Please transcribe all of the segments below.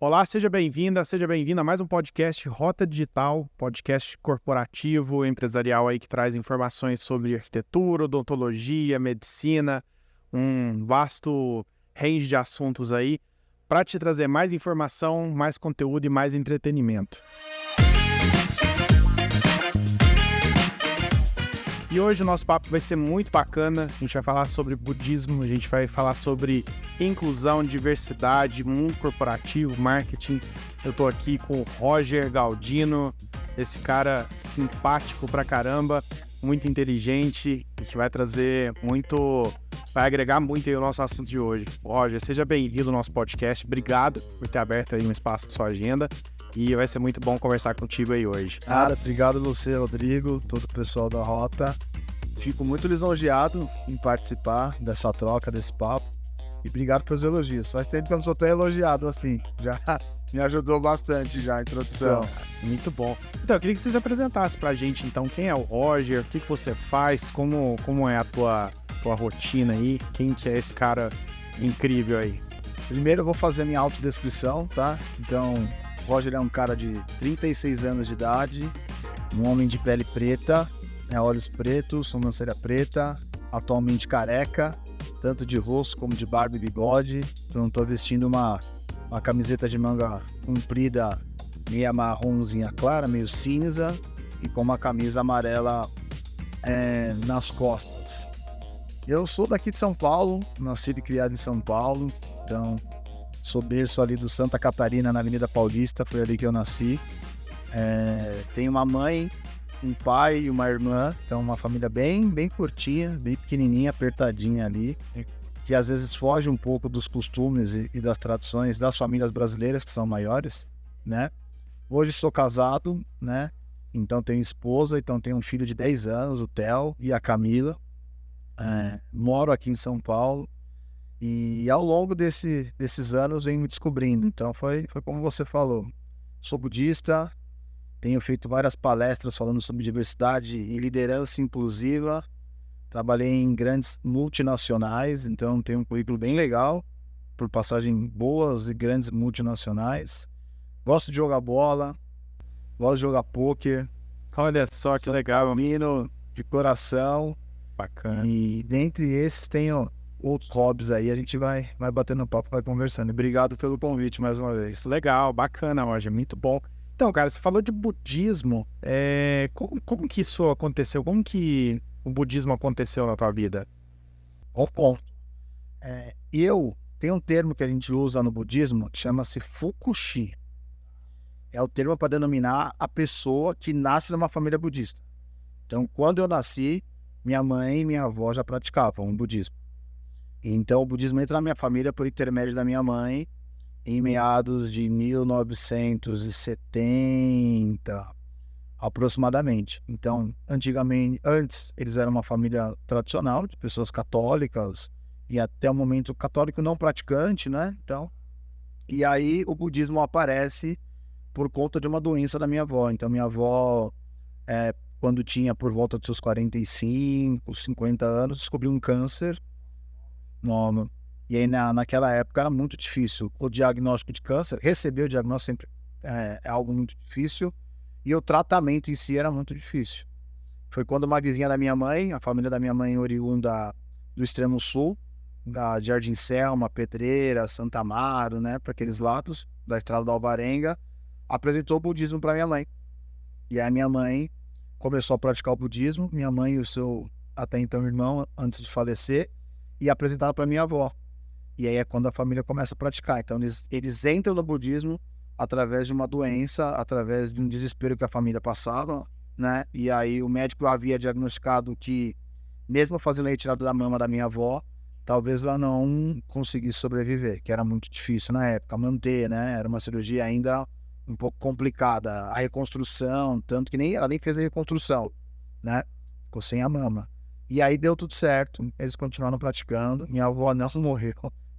Olá, seja bem-vinda, seja bem-vindo a mais um podcast Rota Digital, podcast corporativo, empresarial aí que traz informações sobre arquitetura, odontologia, medicina, um vasto range de assuntos aí para te trazer mais informação, mais conteúdo e mais entretenimento. E hoje o nosso papo vai ser muito bacana, a gente vai falar sobre budismo, a gente vai falar sobre inclusão, diversidade, mundo corporativo, marketing. Eu tô aqui com o Roger Galdino, esse cara simpático pra caramba, muito inteligente e que vai trazer muito, vai agregar muito aí o nosso assunto de hoje. Roger, seja bem-vindo ao nosso podcast, obrigado por ter aberto aí um espaço na sua agenda. E vai ser muito bom conversar contigo aí hoje. Obrigado você, Rodrigo, todo o pessoal da Rota. Fico muito lisonjeado em participar dessa troca, desse papo. E obrigado pelos elogios. Faz tempo que eu não sou tão elogiado assim. Já me ajudou bastante já a introdução. Muito bom. Então, eu queria que vocês apresentassem pra gente, então, quem é o Roger, o que você faz, como é a tua rotina aí, quem que é esse cara incrível aí? Primeiro eu vou fazer minha autodescrição, tá? Então, Roger é um cara de 36 anos de idade, um homem de pele preta, olhos pretos, sobrancelha preta, atualmente careca, tanto de rosto como de barba e bigode. Então estou vestindo uma camiseta de manga comprida, meio marronzinha clara, meio cinza, e com uma camisa amarela nas costas. Eu sou daqui de São Paulo, nascido e criado em São Paulo, então sou berço ali do Santa Catarina, na Avenida Paulista, foi ali que eu nasci. Tenho uma mãe, um pai e uma irmã, então uma família bem curtinha, bem pequenininha, apertadinha ali, que às vezes foge um pouco dos costumes e das tradições das famílias brasileiras, que são maiores, né? Hoje sou casado, né? Então tenho esposa, então tenho um filho de 10 anos, o Theo e a Camila. Moro aqui em São Paulo. E ao longo desses anos venho me descobrindo. Então foi como você falou. Sou budista, tenho feito várias palestras falando sobre diversidade e liderança inclusiva. Trabalhei em grandes multinacionais, então tenho um currículo bem legal, por passagem boas e grandes multinacionais. Gosto de jogar bola, gosto de jogar pôquer. Olha só que legal. Menino de coração. Bacana. E dentre esses tenho outros hobbies aí, a gente vai batendo papo, vai conversando. Obrigado pelo convite mais uma vez. Legal, bacana, Roger, muito bom. Então, cara, você falou de budismo, como que isso aconteceu? Como que o budismo aconteceu na tua vida? Bom ponto. Tem um termo que a gente usa no budismo que chama-se Fukushi. É o termo para denominar a pessoa que nasce numa família budista. Então, quando eu nasci, minha mãe e minha avó já praticavam o budismo. Então, o budismo entra na minha família por intermédio da minha mãe em meados de 1970, aproximadamente. Então, antes, eles eram uma família tradicional, de pessoas católicas, e até o momento católico não praticante, né? Então, e aí o budismo aparece por conta de uma doença da minha avó. Então, minha avó, quando tinha por volta dos seus 45, 50 anos, descobriu um câncer. E aí naquela época era muito difícil o diagnóstico de câncer. Receber o diagnóstico sempre é algo muito difícil, e o tratamento em si era muito difícil. Foi quando uma vizinha da minha mãe, a família da minha mãe oriunda do extremo sul, da Jardim Selma, Pedreira, Santa Amaro, né, para aqueles lados da Estrada da Alvarenga, apresentou o budismo para minha mãe. E aí minha mãe começou a praticar o budismo, minha mãe e o seu até então irmão, antes de falecer, e apresentaram para minha avó. E aí é quando a família começa a praticar. Então eles entram no budismo através de uma doença, através de um desespero que a família passava, né? E aí o médico havia diagnosticado que, mesmo fazendo a retirada da mama da minha avó, talvez ela não conseguisse sobreviver, que era muito difícil na época, manter, né? Era uma cirurgia ainda um pouco complicada. A reconstrução, tanto que ela nem fez a reconstrução, né? Ficou sem a mama. E aí deu tudo certo, eles continuaram praticando. Minha avó não morreu.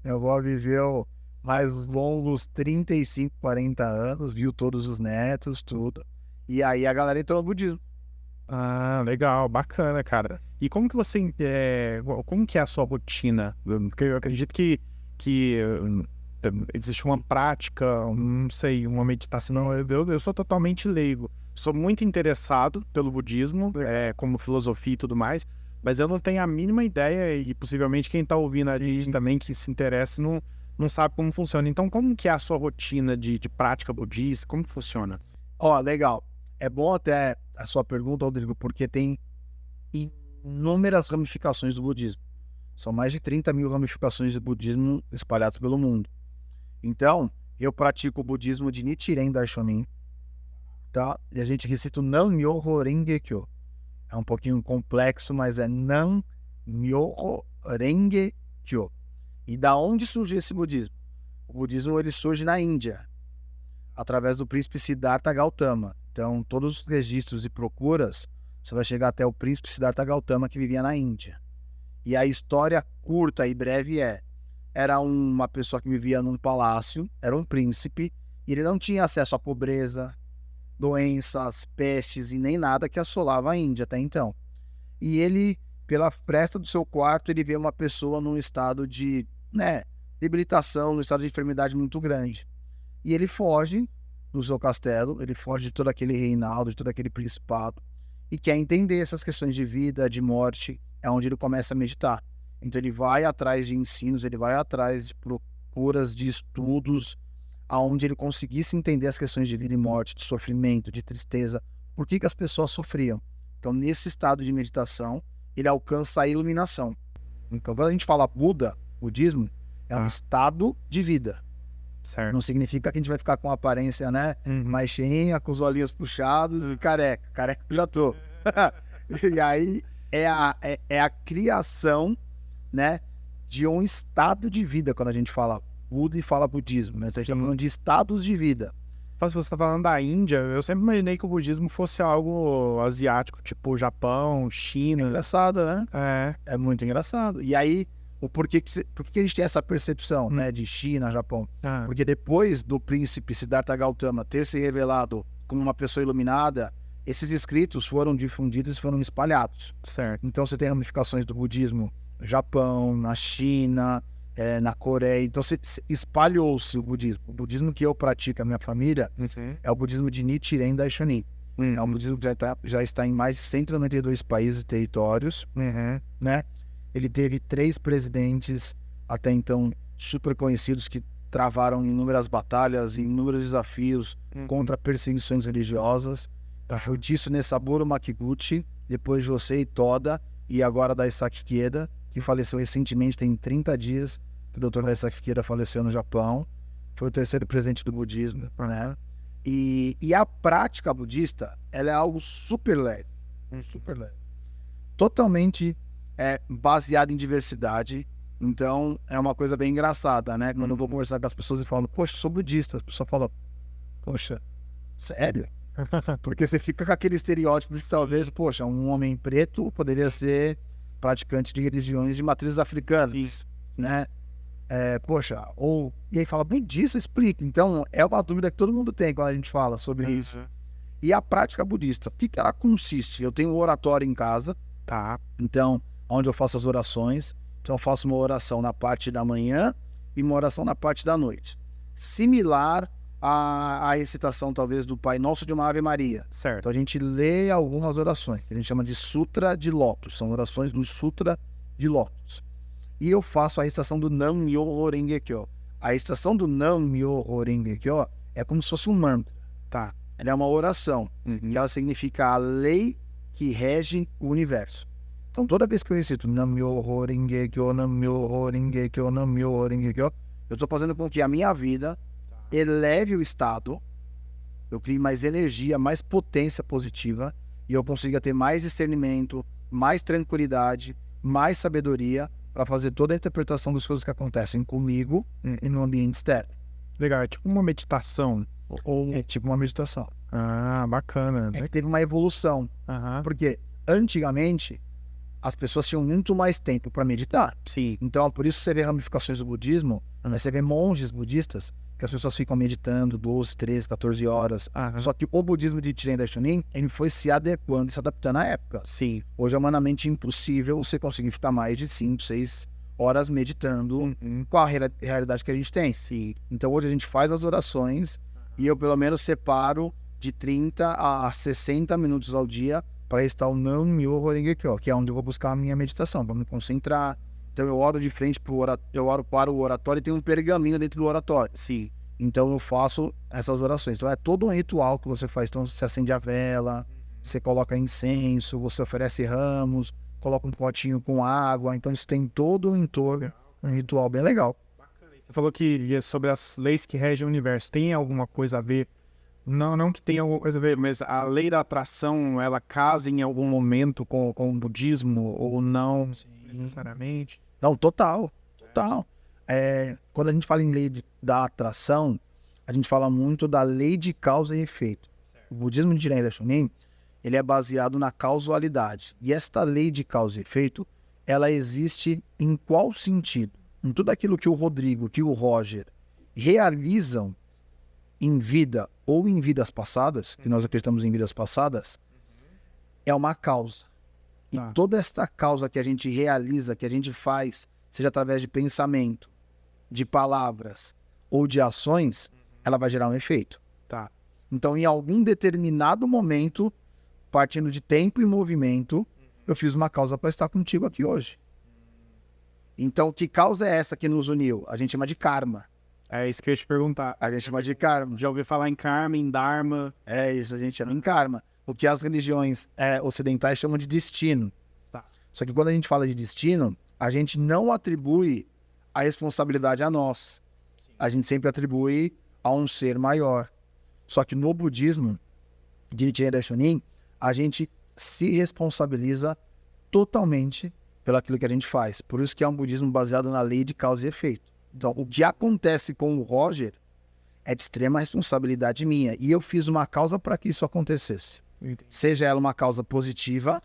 Minha avó viveu mais longos 35, 40 anos, viu todos os netos, tudo. E aí a galera entrou no budismo. Ah, legal, bacana, cara. E como que como que é a sua rotina? Porque eu acredito que existe uma prática, não sei, uma meditação. Eu sou totalmente leigo. Sou muito interessado pelo budismo, como filosofia e tudo mais, mas eu não tenho a mínima ideia, e possivelmente quem está ouvindo a gente também que se interessa não sabe como funciona. Então, como que é a sua rotina de prática budista? Como que funciona? Ó, legal. É bom até a sua pergunta, Rodrigo, porque tem inúmeras ramificações do budismo. São mais de 30 mil ramificações do budismo espalhadas pelo mundo. Então, eu pratico o budismo de Nichiren Daishonin, tá? E a gente recita o Nam-myoho Renge Kyo. É um pouquinho complexo, mas é Nam-myoho Renge Kyo. E da onde surgiu esse budismo? O budismo ele surge na Índia, através do príncipe Siddhartha Gautama. Então, todos os registros e procuras, você vai chegar até o príncipe Siddhartha Gautama que vivia na Índia. E a história curta e breve era uma pessoa que vivia num palácio, era um príncipe, e ele não tinha acesso à pobreza, doenças, pestes e nem nada que assolava a Índia até então. E ele, pela fresta do seu quarto, ele vê uma pessoa num estado de debilitação, num estado de enfermidade muito grande. E ele foge do seu castelo, ele foge de todo aquele reinado, de todo aquele principado, e quer entender essas questões de vida, de morte. É onde ele começa a meditar. Então ele vai atrás de ensinos, ele vai atrás de procuras, de estudos, aonde ele conseguisse entender as questões de vida e morte, de sofrimento, de tristeza, por que as pessoas sofriam. Então nesse estado de meditação, ele alcança a iluminação. Então quando a gente fala Buda, budismo, é um estado de vida. Certo. Não significa que a gente vai ficar com a aparência, mais cheinha, com os olhinhos puxados e careca. Careca eu já tô. E aí é a criação, de um estado de vida quando a gente fala Buda e fala budismo, né? Você está falando de estados de vida. Se você está falando da Índia, eu sempre imaginei que o budismo fosse algo asiático, tipo Japão, China. É engraçado, né? É muito engraçado. E aí, por que a gente tem essa percepção, de China, Japão? Porque depois do príncipe Siddhartha Gautama ter se revelado como uma pessoa iluminada, esses escritos foram difundidos e foram espalhados. Certo. Então você tem ramificações do budismo no Japão, na China, na Coreia. Então espalhou-se o budismo. O budismo que eu pratico, a minha família, é o budismo de Nichiren Daishonin. É um budismo que já está em mais de 192 países e territórios. Ele teve 3 presidentes até então super conhecidos que travaram inúmeras batalhas e inúmeros desafios contra perseguições religiosas. Eu disse Nesaburo Makiguchi, depois Josei Toda e agora Daisaki Ikeda, que faleceu recentemente, tem 30 dias que o Dr. Daisaki Ikeda faleceu no Japão. Foi o 3º presidente do budismo, E a prática budista, ela é algo super leve, super leve. Totalmente baseada em diversidade. Então, é uma coisa bem engraçada, Quando eu vou conversar com as pessoas e falo, poxa, sou budista, as pessoas falam, poxa, sério? Porque você fica com aquele estereótipo de talvez, poxa, um homem preto poderia ser praticante de religiões de matrizes africanas, E aí fala, budista, explica. Então, é uma dúvida que todo mundo tem quando a gente fala sobre isso. E a prática budista, o que ela consiste? Eu tenho um oratório em casa, Então, onde eu faço as orações. Então, eu faço uma oração na parte da manhã e uma oração na parte da noite. Similar a recitação, talvez, do Pai Nosso de uma Ave Maria. Certo. Então, a gente lê algumas orações, que a gente chama de Sutra de Lótus. São orações do Sutra de Lótus. E eu faço a recitação do Nam-myoho Renge Kyo. A recitação do Nam-myoho Renge Kyo é como se fosse um mantra. Ela é uma oração, que ela significa a lei que rege o universo. Então, toda vez que eu recito Nam-myoho Renge Kyo, Nam-myoho Renge Kyo, Nam-myoho Renge Kyo, eu estou fazendo com que a minha vida eleve o estado, eu crie mais energia, mais potência positiva, e eu consiga ter mais discernimento, mais tranquilidade, mais sabedoria para fazer toda a interpretação das coisas que acontecem comigo e no ambiente externo. Legal, é tipo uma meditação. É tipo uma meditação. Bacana. É que teve uma evolução. Porque antigamente as pessoas tinham muito mais tempo para meditar. Sim. Então, por isso você vê ramificações do budismo, você vê monges budistas que as pessoas ficam meditando 12, 13, 14 horas. Só que o budismo de Nichiren Daishonin, ele foi se adequando e se adaptando à época. Sim. Hoje é humanamente impossível você conseguir ficar mais de 5, 6 horas meditando com a realidade que a gente tem. Sim. Então hoje a gente faz as orações e eu pelo menos separo de 30 a 60 minutos ao dia para estar o Nam Myoho Renge Kyo, que é onde eu vou buscar a minha meditação, para me concentrar. Então eu oro de frente eu oro para o oratório e tem um pergaminho dentro do oratório. Sim. Então eu faço essas orações. Então é todo um ritual que você faz. Então você acende a vela, você coloca incenso, você oferece ramos, coloca um potinho com água. Então isso tem todo um entorno, um ritual bem legal. Você falou que sobre as leis que regem o universo. Tem alguma coisa a ver? Não que tenha alguma coisa a ver, mas a lei da atração, ela casa em algum momento com o budismo ou não necessariamente? Não, total. Quando a gente fala em da atração, a gente fala muito da lei de causa e efeito. Certo. O budismo de Nichiren Daishonin, ele é baseado na causalidade. E esta lei de causa e efeito, ela existe em qual sentido? Em tudo aquilo que o Rodrigo, que o Roger realizam em vida ou em vidas passadas, que nós acreditamos em vidas passadas, é uma causa. E toda esta causa que a gente realiza, que a gente faz, seja através de pensamento, de palavras ou de ações, ela vai gerar um efeito. Tá. Então, em algum determinado momento, partindo de tempo e movimento, eu fiz uma causa para estar contigo aqui hoje. Então, que causa é essa que nos uniu? A gente chama de karma. É isso que eu ia te perguntar. A gente chama de karma. Já ouvi falar em karma, em dharma. É isso, a gente chama em karma. O que as religiões ocidentais chamam de destino. Tá. Só que quando a gente fala de destino, a gente não atribui a responsabilidade a nós. Sim. A gente sempre atribui a um ser maior. Só que no budismo de Nichiren Daishonin, a gente se responsabiliza totalmente pelo aquilo que a gente faz. Por isso que é um budismo baseado na lei de causa e efeito. Então, o que acontece com o Roger é de extrema responsabilidade minha. E eu fiz uma causa para que isso acontecesse. Entendi. Seja ela uma causa positiva,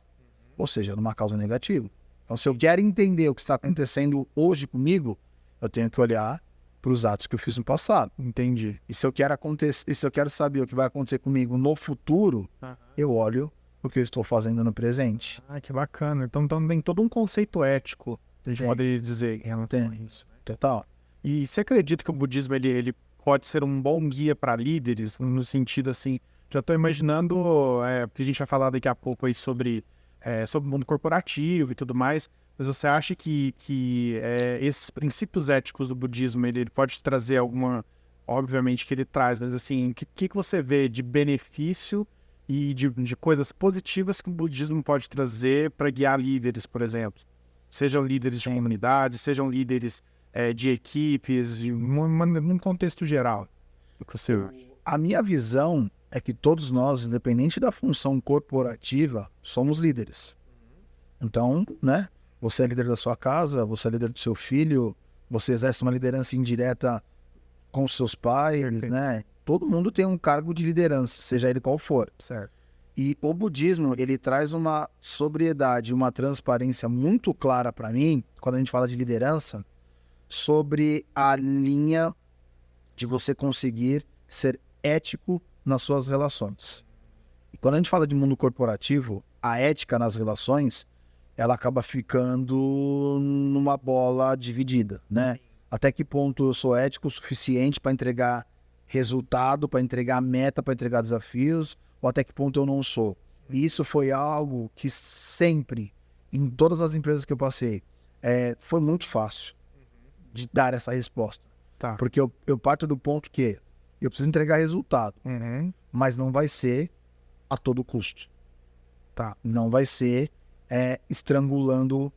ou seja ela uma causa negativa. Então, se eu quero entender o que está acontecendo hoje comigo, eu tenho que olhar para os atos que eu fiz no passado. Entendi. E se eu quero saber o que vai acontecer comigo no futuro, eu olho o que eu estou fazendo no presente. Ah, que bacana. Então tem todo um conceito ético, a gente pode dizer, em relação a isso. Total. E você acredita que o budismo ele pode ser um bom guia para líderes, no sentido assim, já estou imaginando, porque a gente vai falar daqui a pouco aí sobre o mundo corporativo e tudo mais, mas você acha que esses princípios éticos do budismo, ele pode trazer alguma, obviamente que ele traz, mas assim, o que você vê de benefício e de coisas positivas que o budismo pode trazer para guiar líderes, por exemplo? Sejam líderes de comunidade, sejam líderes de equipes, num contexto geral. O que você acha? A minha visão é que todos nós, independente da função corporativa, somos líderes. Então, né? Você é líder da sua casa, você é líder do seu filho, você exerce uma liderança indireta com seus pais, né? Todo mundo tem um cargo de liderança, seja ele qual for. Certo. E o budismo, ele traz uma sobriedade, uma transparência muito clara para mim, quando a gente fala de liderança, sobre a linha de você conseguir ser ético nas suas relações. E quando a gente fala de mundo corporativo, a ética nas relações, ela acaba ficando numa bola dividida, né? Sim. Até que ponto eu sou ético o suficiente para entregar resultado, para entregar meta, para entregar desafios, ou até que ponto eu não sou. E isso foi algo que sempre, em todas as empresas que eu passei, foi muito fácil de dar essa resposta. Tá. Porque eu parto do ponto que eu preciso entregar resultado, mas não vai ser a todo custo. Tá. Não vai ser estrangulando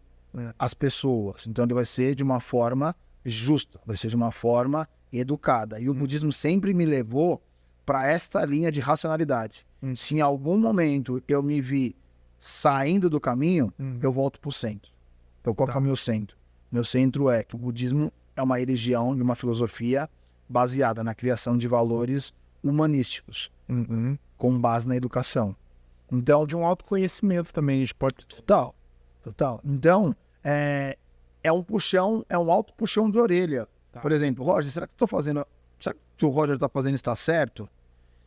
as pessoas. Então ele vai ser de uma forma justa, vai ser de uma forma educada. E o budismo sempre me levou para esta linha de racionalidade. Se em algum momento eu me vi saindo do caminho, eu volto para o centro. Então qual que é o meu centro? Meu centro é que o budismo é uma religião e uma filosofia baseada na criação de valores humanísticos, com base na educação. Então, de um autoconhecimento também, a gente pode... Total. Então, é um alto puxão de orelha. Tá. Por exemplo, Roger, será que o Roger está fazendo está certo?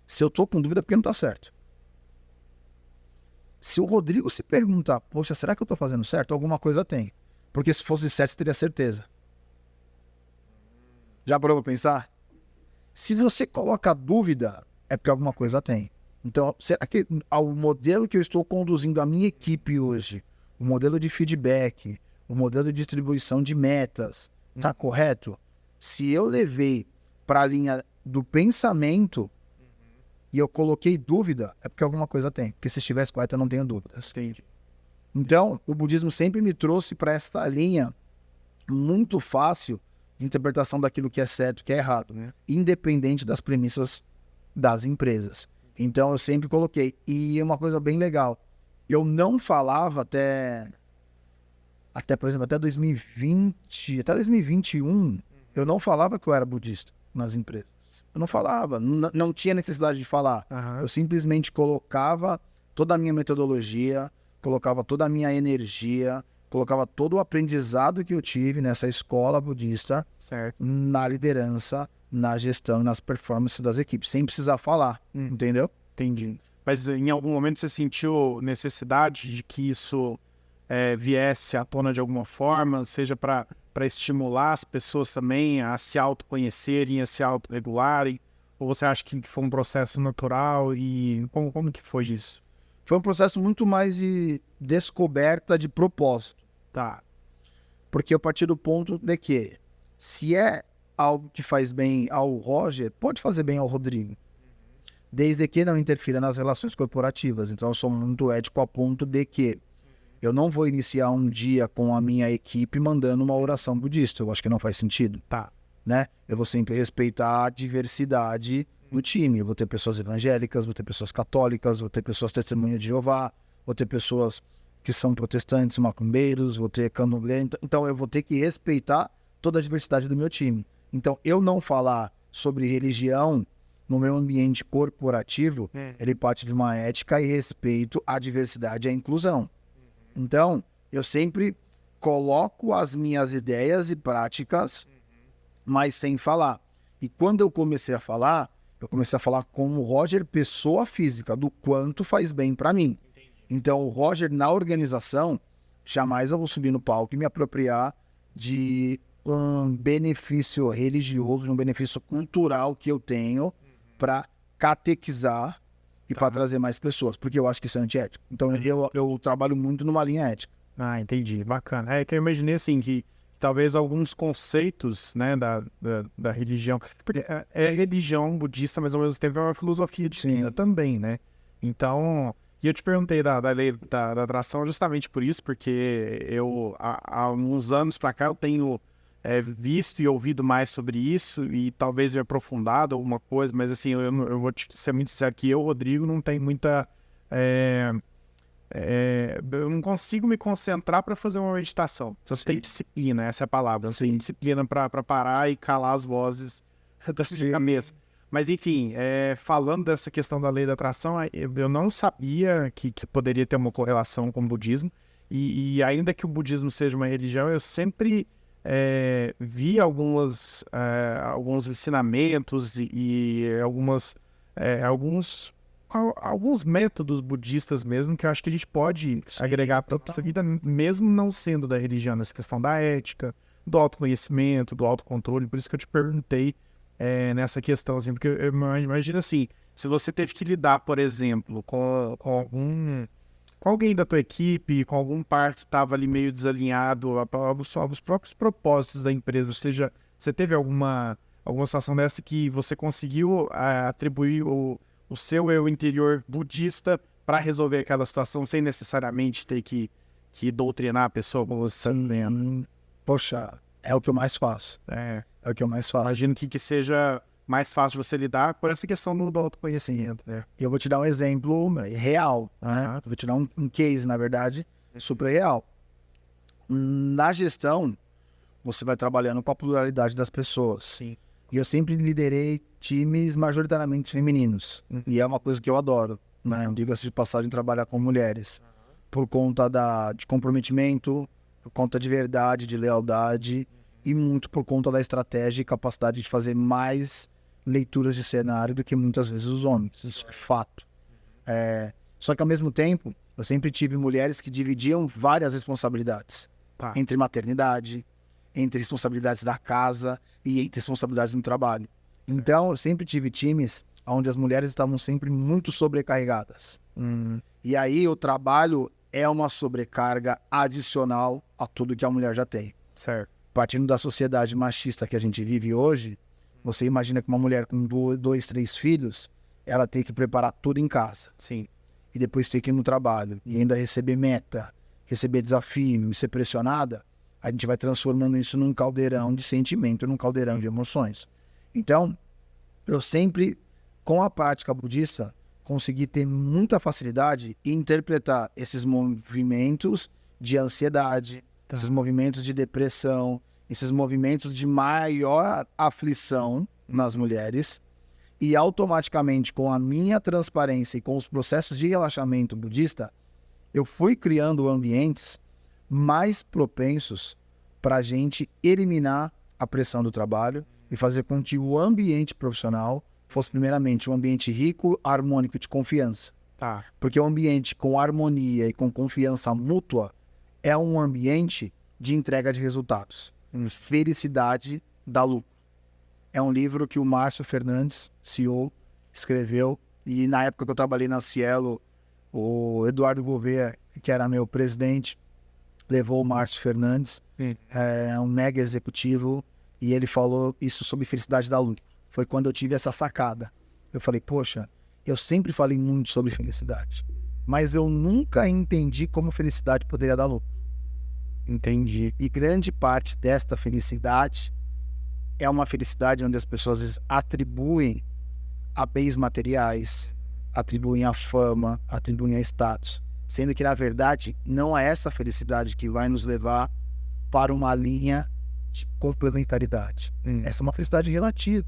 Se eu estou com dúvida, é porque não está certo. Se o Rodrigo se perguntar, poxa, será que eu estou fazendo certo? Alguma coisa tem. Porque se fosse certo, você teria certeza. Já parou pra pensar? Se você coloca dúvida, é porque alguma coisa tem. Então, será que o modelo que eu estou conduzindo a minha equipe hoje, o modelo de feedback, o modelo de distribuição de metas, tá correto? Se eu levei para a linha do pensamento e eu coloquei dúvida, é porque alguma coisa tem. Porque se estivesse correto, eu não tenho dúvidas. Entendi. Então, o budismo sempre me trouxe para essa linha muito fácil de interpretação daquilo que é certo e que é errado, né? Independente das premissas das empresas. Então, eu sempre coloquei. E uma coisa bem legal, eu não falava até por exemplo, até 2020, até 2021, eu não falava que eu era budista nas empresas. Eu não falava, não tinha necessidade de falar. Eu simplesmente colocava toda a minha metodologia, colocava toda a minha energia, colocava todo o aprendizado que eu tive nessa escola budista na liderança, na gestão e nas performances das equipes, sem precisar falar, entendeu? Entendi. Mas em algum momento você sentiu necessidade de que isso viesse à tona de alguma forma, seja para estimular as pessoas também a se autoconhecerem, a se autorregularem? Ou você acha que foi um processo natural? E como que foi isso? Foi um processo muito mais de descoberta de propósito. Tá. Porque eu parti do ponto de que, se é algo que faz bem ao Roger, pode fazer bem ao Rodrigo. Desde que não interfira nas relações corporativas. Então eu sou muito ético a ponto de que eu não vou iniciar um dia com a minha equipe mandando uma oração budista. Eu acho que não faz sentido. Tá. Né? Eu vou sempre respeitar a diversidade no time. Eu vou ter pessoas evangélicas, vou ter pessoas católicas, vou ter pessoas testemunhas de Jeová, vou ter pessoas que são protestantes, macumbeiros, vou ter candomblé. Então eu vou ter que respeitar toda a diversidade do meu time. Então eu não falar sobre religião no meu ambiente corporativo, ele parte de uma ética e respeito à diversidade e à inclusão. Então, eu sempre coloco as minhas ideias e práticas, mas sem falar. E quando eu comecei a falar como o Roger, pessoa física, do quanto faz bem para mim. Entendi. Então, o Roger, na organização, jamais eu vou subir no palco e me apropriar de um benefício religioso, de um benefício cultural que eu tenho para catequizar e para trazer mais pessoas, porque eu acho que isso é antiético. Então eu trabalho muito numa linha ética. Ah, entendi. Bacana. É que eu imaginei assim que talvez alguns conceitos, né, da religião, porque é religião budista, mas ao mesmo tempo é uma filosofia de vida também, né? Então, e eu te perguntei da lei da atração justamente por isso, porque eu há uns anos para cá eu tenho visto e ouvido mais sobre isso e talvez eu aprofundado alguma coisa, mas assim, eu vou te ser muito sincero que eu, Rodrigo, não tenho muita... eu não consigo me concentrar para fazer uma meditação. Você tem disciplina, essa é a palavra. Você tem disciplina para parar e calar as vozes da sua cabeça. Mas enfim, falando dessa questão da lei da atração, eu não sabia que poderia ter uma correlação com o budismo. E ainda que o budismo seja uma religião, eu sempre... vi alguns ensinamentos e alguns métodos budistas mesmo que eu acho que a gente pode agregar para a nossa vida, mesmo não sendo da religião, nessa questão da ética, do autoconhecimento, do autocontrole. Por isso que eu te perguntei nessa questão, assim, porque eu imagino assim, se você teve que lidar, por exemplo, com alguém da tua equipe, com algum par que estava ali meio desalinhado aos próprios propósitos da empresa, ou seja, você teve alguma situação dessa que você conseguiu atribuir o seu eu interior budista para resolver aquela situação sem necessariamente ter que doutrinar a pessoa, como você está dizendo? Poxa, é o que eu mais faço. É o que eu mais faço. Imagino que seja mais fácil você lidar por essa questão do autoconhecimento. E eu vou te dar um exemplo real, né? Vou te dar um case, na verdade, super real. Na gestão, você vai trabalhando com a pluralidade das pessoas. Sim. E eu sempre liderei times majoritariamente femininos. E é uma coisa que eu adoro, né? Diga-se de passagem, trabalhar com mulheres. Por conta de comprometimento, por conta de verdade, de lealdade, e muito por conta da estratégia e capacidade de fazer mais leituras de cenário do que muitas vezes os homens. Isso é fato. Só que ao mesmo tempo, eu sempre tive mulheres que dividiam várias responsabilidades. Tá. entre maternidade, entre responsabilidades da casa e entre responsabilidades no trabalho. Certo. Então, eu sempre tive times onde as mulheres estavam sempre muito sobrecarregadas. E aí o trabalho é uma sobrecarga adicional a tudo que a mulher já tem. Certo. Partindo da sociedade machista que a gente vive hoje, você imagina que uma mulher com 2, 3 filhos, ela tem que preparar tudo em casa. Sim. E depois ter que ir no trabalho. E ainda receber meta, receber desafio e ser pressionada, a gente vai transformando isso num caldeirão de sentimento, num caldeirão de emoções. Então, eu sempre, com a prática budista, consegui ter muita facilidade em interpretar esses movimentos de ansiedade, esses movimentos de depressão, esses movimentos de maior aflição nas mulheres, e automaticamente, com a minha transparência e com os processos de relaxamento budista, eu fui criando ambientes mais propensos para a gente eliminar a pressão do trabalho e fazer com que o ambiente profissional fosse primeiramente um ambiente rico, harmônico e de confiança. Tá. Porque o ambiente com harmonia e com confiança mútua é um ambiente de entrega de resultados. Felicidade dá lucro. É um livro que o Márcio Fernandes, CEO, escreveu. E na época que eu trabalhei na Cielo, o Eduardo Gouveia, que era meu presidente, levou o Márcio Fernandes, é um mega executivo, e ele falou isso sobre felicidade dá lucro. Foi quando eu tive essa sacada. Eu falei, poxa, eu sempre falei muito sobre felicidade, mas eu nunca entendi como felicidade poderia dar lucro. Entendi. E grande parte desta felicidade é uma felicidade onde as pessoas às vezes atribuem a bens materiais, atribuem a fama, atribuem a status, sendo que na verdade não é essa felicidade que vai nos levar para uma linha de complementaridade. Essa é uma felicidade relativa.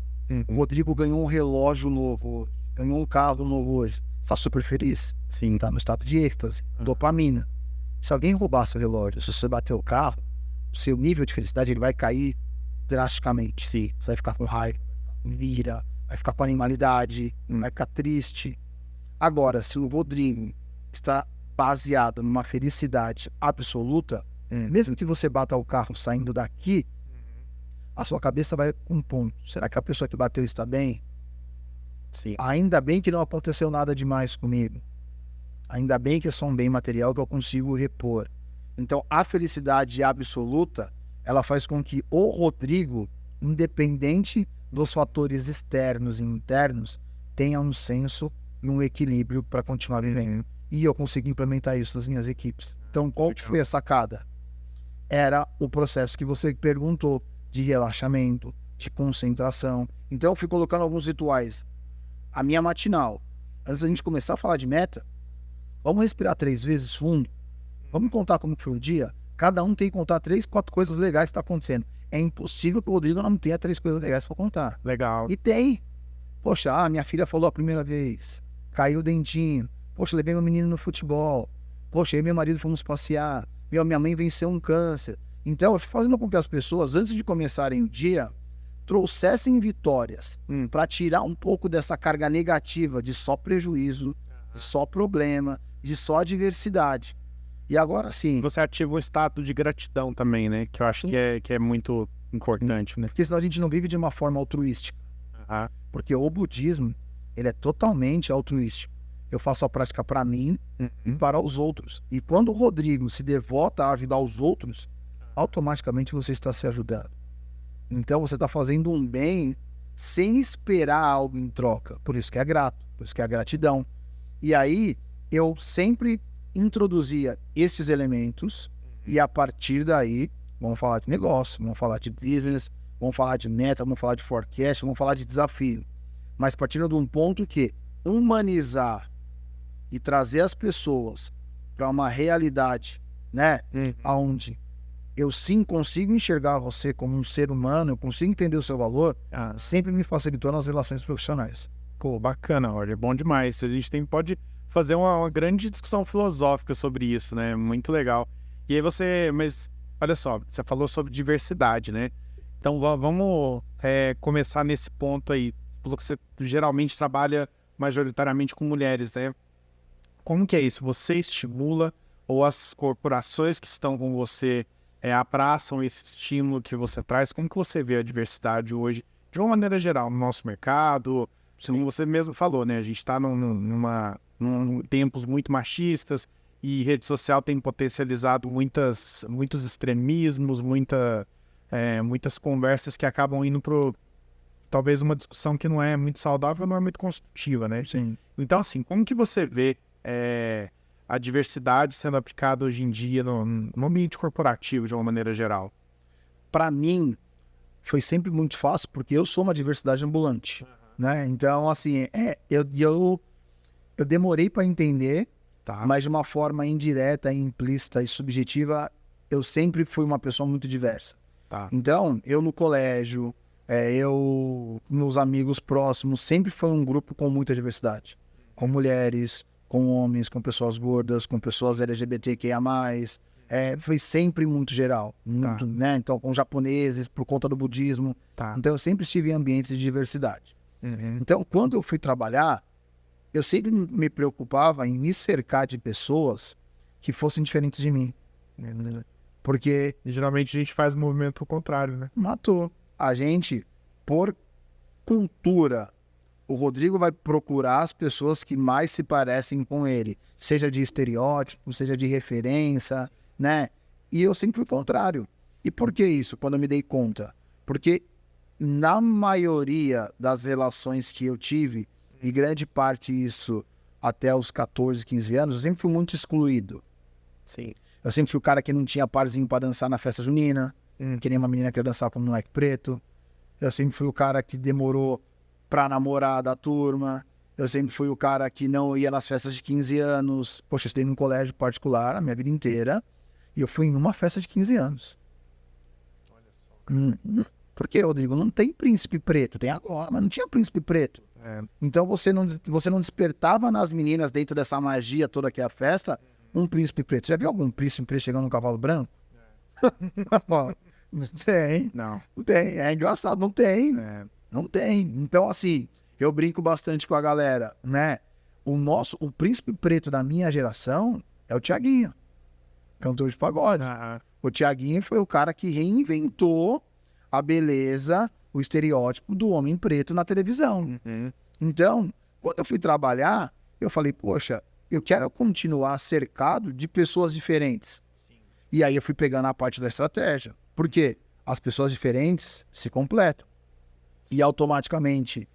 O Rodrigo ganhou um relógio novo hoje, ganhou um carro novo hoje, está super feliz. Sim. Está no estado de êxtase, dopamina. Se alguém roubar seu relógio, se você bater o carro, o seu nível de felicidade ele vai cair drasticamente. Sim. Você vai ficar com raiva, com ira, vai ficar com animalidade, vai ficar triste. Agora, se o Rodrigo está baseado numa felicidade absoluta, mesmo que você bata o carro saindo daqui, a sua cabeça vai com um ponto. Será que a pessoa que bateu está bem? Sim. Ainda bem que não aconteceu nada demais comigo. Ainda bem que é só um bem material que eu consigo repor. Então, a felicidade absoluta, ela faz com que o Rodrigo, independente dos fatores externos e internos, tenha um senso e um equilíbrio para continuar vivendo. E eu consegui implementar isso nas minhas equipes. Então, qual que foi a sacada? Era o processo que você perguntou, de relaxamento, de concentração. Então, eu fui colocando alguns rituais. A minha matinal, antes da gente começar a falar de meta, vamos respirar 3 vezes fundo. Vamos contar como foi o dia. Cada um tem que contar 3, 4 coisas legais que estão acontecendo. É impossível que o Rodrigo não tenha 3 coisas legais para contar. Legal. E tem. Poxa, minha filha falou a primeira vez. Caiu o dentinho. Poxa, levei meu menino no futebol. Poxa, eu e meu marido fomos passear. Minha mãe venceu um câncer. Então, eu fui fazendo com que as pessoas, antes de começarem o dia, trouxessem vitórias para tirar um pouco dessa carga negativa de só prejuízo, de só problema, de só adversidade. E agora sim. Você ativa o estado de gratidão também, né? Que eu acho que é muito importante, né? Porque senão a gente não vive de uma forma altruística. Porque o budismo, ele é totalmente altruístico. Eu faço a prática para mim e para os outros. E quando o Rodrigo se devota a ajudar os outros, automaticamente você está se ajudando. Então você está fazendo um bem sem esperar algo em troca. Por isso que é grato, por isso que é a gratidão. E aí eu sempre introduzia esses elementos e a partir daí vamos falar de negócio, vamos falar de business, vamos falar de meta, vamos falar de forecast, vamos falar de desafio. Mas partindo de um ponto que humanizar e trazer as pessoas para uma realidade, né, onde eu sim consigo enxergar você como um ser humano, eu consigo entender o seu valor, sempre me facilitou nas relações profissionais. Pô, bacana, Roger, bom demais. A gente pode fazer uma grande discussão filosófica sobre isso, né? Muito legal. E aí mas olha só, você falou sobre diversidade, né? Então vamos começar nesse ponto aí. Você falou que você geralmente trabalha majoritariamente com mulheres, né? Como que é isso? Você estimula ou as corporações que estão com você abraçam esse estímulo que você traz? Como que você vê a diversidade hoje, de uma maneira geral, no nosso mercado? Como você mesmo falou, né? A gente está num tempos muito machistas e rede social tem potencializado muitos extremismos, muitas conversas que acabam indo para talvez uma discussão que não é muito saudável, não é muito construtiva, né? Sim. Então, assim, como que você vê a diversidade sendo aplicada hoje em dia no ambiente corporativo, de uma maneira geral? Para mim, foi sempre muito fácil, porque eu sou uma diversidade ambulante, né? Então, assim, eu demorei para entender, Tá. mas de uma forma indireta, implícita e subjetiva, eu sempre fui uma pessoa muito diversa. Tá. Então, eu no colégio, meus amigos próximos, sempre foi um grupo com muita diversidade. Com mulheres, com homens, com pessoas gordas, com pessoas LGBTQIA+. Foi sempre muito geral, muito, né? Então, com japoneses, por conta do budismo. Tá. Então, eu sempre estive em ambientes de diversidade. Uhum. Então, quando eu fui trabalhar, eu sempre me preocupava em me cercar de pessoas que fossem diferentes de mim. Porque E geralmente a gente faz o movimento contrário, né? matou. A gente, por cultura, o Rodrigo vai procurar as pessoas que mais se parecem com ele, seja de estereótipo, seja de referência, né? E eu sempre fui contrário. E por que isso, quando eu me dei conta? Porque na maioria das relações que eu tive, e grande parte isso até os 14, 15 anos, eu sempre fui muito excluído. Sim. Eu sempre fui o cara que não tinha parzinho pra dançar na festa junina, que nem uma menina que ia dançar com um moleque preto. Eu sempre fui o cara que demorou pra namorar da turma. Eu sempre fui o cara que não ia nas festas de 15 anos. Poxa, eu estudei num colégio particular a minha vida inteira. E eu fui em uma festa de 15 anos. Olha só. Por quê, Rodrigo? Não tem príncipe preto. Tem agora, mas não tinha príncipe preto. Então você não despertava nas meninas, dentro dessa magia toda que é a festa, um príncipe preto. Você já viu algum príncipe preto chegando num cavalo branco? Não tem. Não. Não tem. É engraçado, não tem. Não tem. Então, assim, eu brinco bastante com a galera, né? O príncipe preto da minha geração é o Thiaguinho, cantor de pagode. O Thiaguinho foi o cara que reinventou a beleza, o estereótipo do homem preto na televisão. Então, quando eu fui trabalhar, eu falei, poxa, eu quero continuar cercado de pessoas diferentes. Sim. E aí eu fui pegando a parte da estratégia. Por quê? As pessoas diferentes se completam. E automaticamente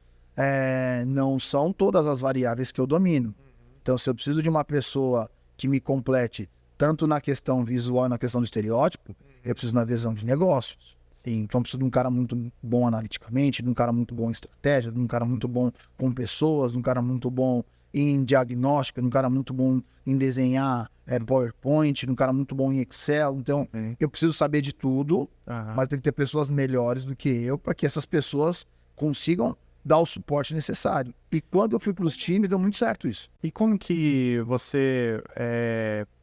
não são todas as variáveis que eu domino. Então, se eu preciso de uma pessoa que me complete tanto na questão visual e na questão do estereótipo, eu preciso na visão de negócios. Sim. Então, eu preciso de um cara muito bom analiticamente, de um cara muito bom em estratégia, de um cara muito bom com pessoas, de um cara muito bom em diagnóstico, de um cara muito bom em desenhar PowerPoint, de um cara muito bom em Excel. Então, eu preciso saber de tudo, mas tem que ter pessoas melhores do que eu para que essas pessoas consigam dar o suporte necessário. E quando eu fui para os times, deu muito certo isso. E como que você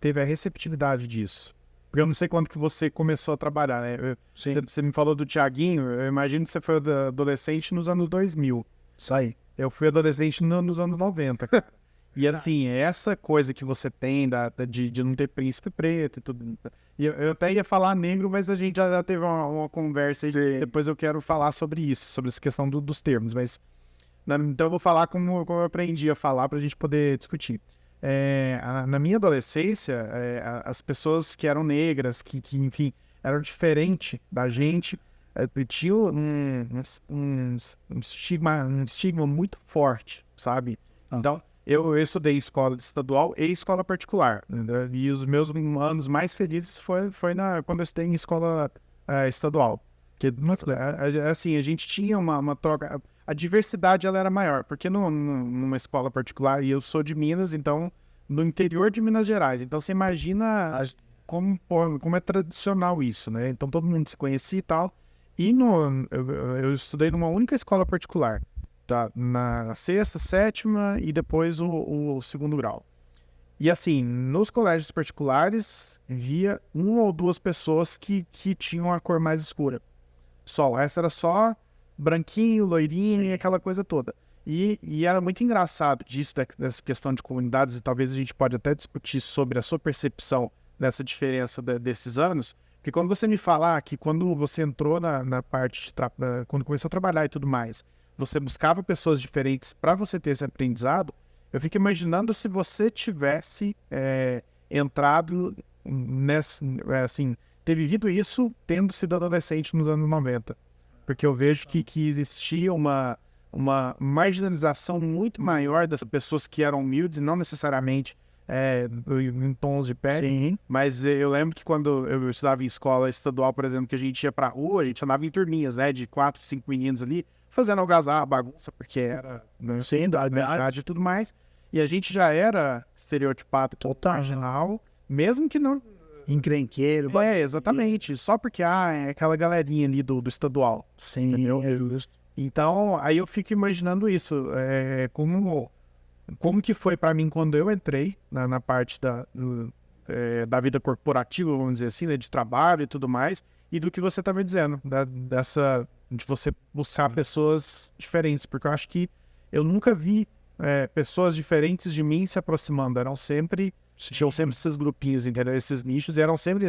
teve a receptividade disso? Porque eu não sei quando que você começou a trabalhar, né? Você me falou do Thiaguinho, eu imagino que você foi adolescente nos anos 2000. Isso aí. Eu fui adolescente nos anos 90, cara. E assim, essa coisa que você tem de não ter príncipe preto e tudo. E eu até ia falar negro, mas a gente já teve uma conversa aí. Depois eu quero falar sobre isso, sobre essa questão dos termos. Mas então eu vou falar como eu aprendi a falar pra gente poder discutir. Na minha adolescência, as pessoas que eram negras, que enfim, eram diferentes da gente, tinha um estigma muito forte, sabe? Então, eu estudei escola estadual e escola particular, né? E os meus anos mais felizes foi quando eu estudei em escola estadual. Porque, assim, a gente tinha uma troca... A diversidade, ela era maior, porque numa escola particular, e eu sou de Minas, então, no interior de Minas Gerais. Então, você imagina como é tradicional isso, né? Então, todo mundo se conhecia e tal. E eu estudei numa única escola particular, tá? Na sexta, sétima e depois o segundo grau. E assim, nos colégios particulares, via uma ou duas pessoas que tinham a cor mais escura. Essa era só branquinho, loirinho e aquela coisa toda. E era muito engraçado disso, dessa questão de comunidades, e talvez a gente pode até discutir sobre a sua percepção dessa diferença desses anos, Porque quando você me falar que quando você entrou na parte de quando começou a trabalhar e tudo mais, você buscava pessoas diferentes para você ter esse aprendizado, eu fico imaginando se você tivesse entrado nessa, assim, ter vivido isso tendo sido adolescente nos anos 90. Porque eu vejo que existia uma marginalização muito maior das pessoas que eram humildes, não necessariamente em tons de pele. Sim. Mas eu lembro que quando eu estudava em escola estadual, por exemplo, que a gente ia pra rua, a gente andava em turminhas, né, de 4, 5 meninos ali, fazendo algazarra, bagunça, porque era, né, Sim, da idade e tudo mais. E a gente já era estereotipado Total. marginal, mesmo que não... Encrenqueiro. exatamente. Só porque, é aquela galerinha ali do estadual. Sim, Entendeu? é justo. Então, aí eu fico imaginando isso, como que foi para mim quando eu entrei na parte da vida corporativa, vamos dizer assim, né, de trabalho e tudo mais, e do que você tá me dizendo, de você buscar pessoas diferentes, porque eu acho que eu nunca vi pessoas diferentes de mim se aproximando, tinham sempre esses grupinhos, entendeu? Esses nichos, e eram sempre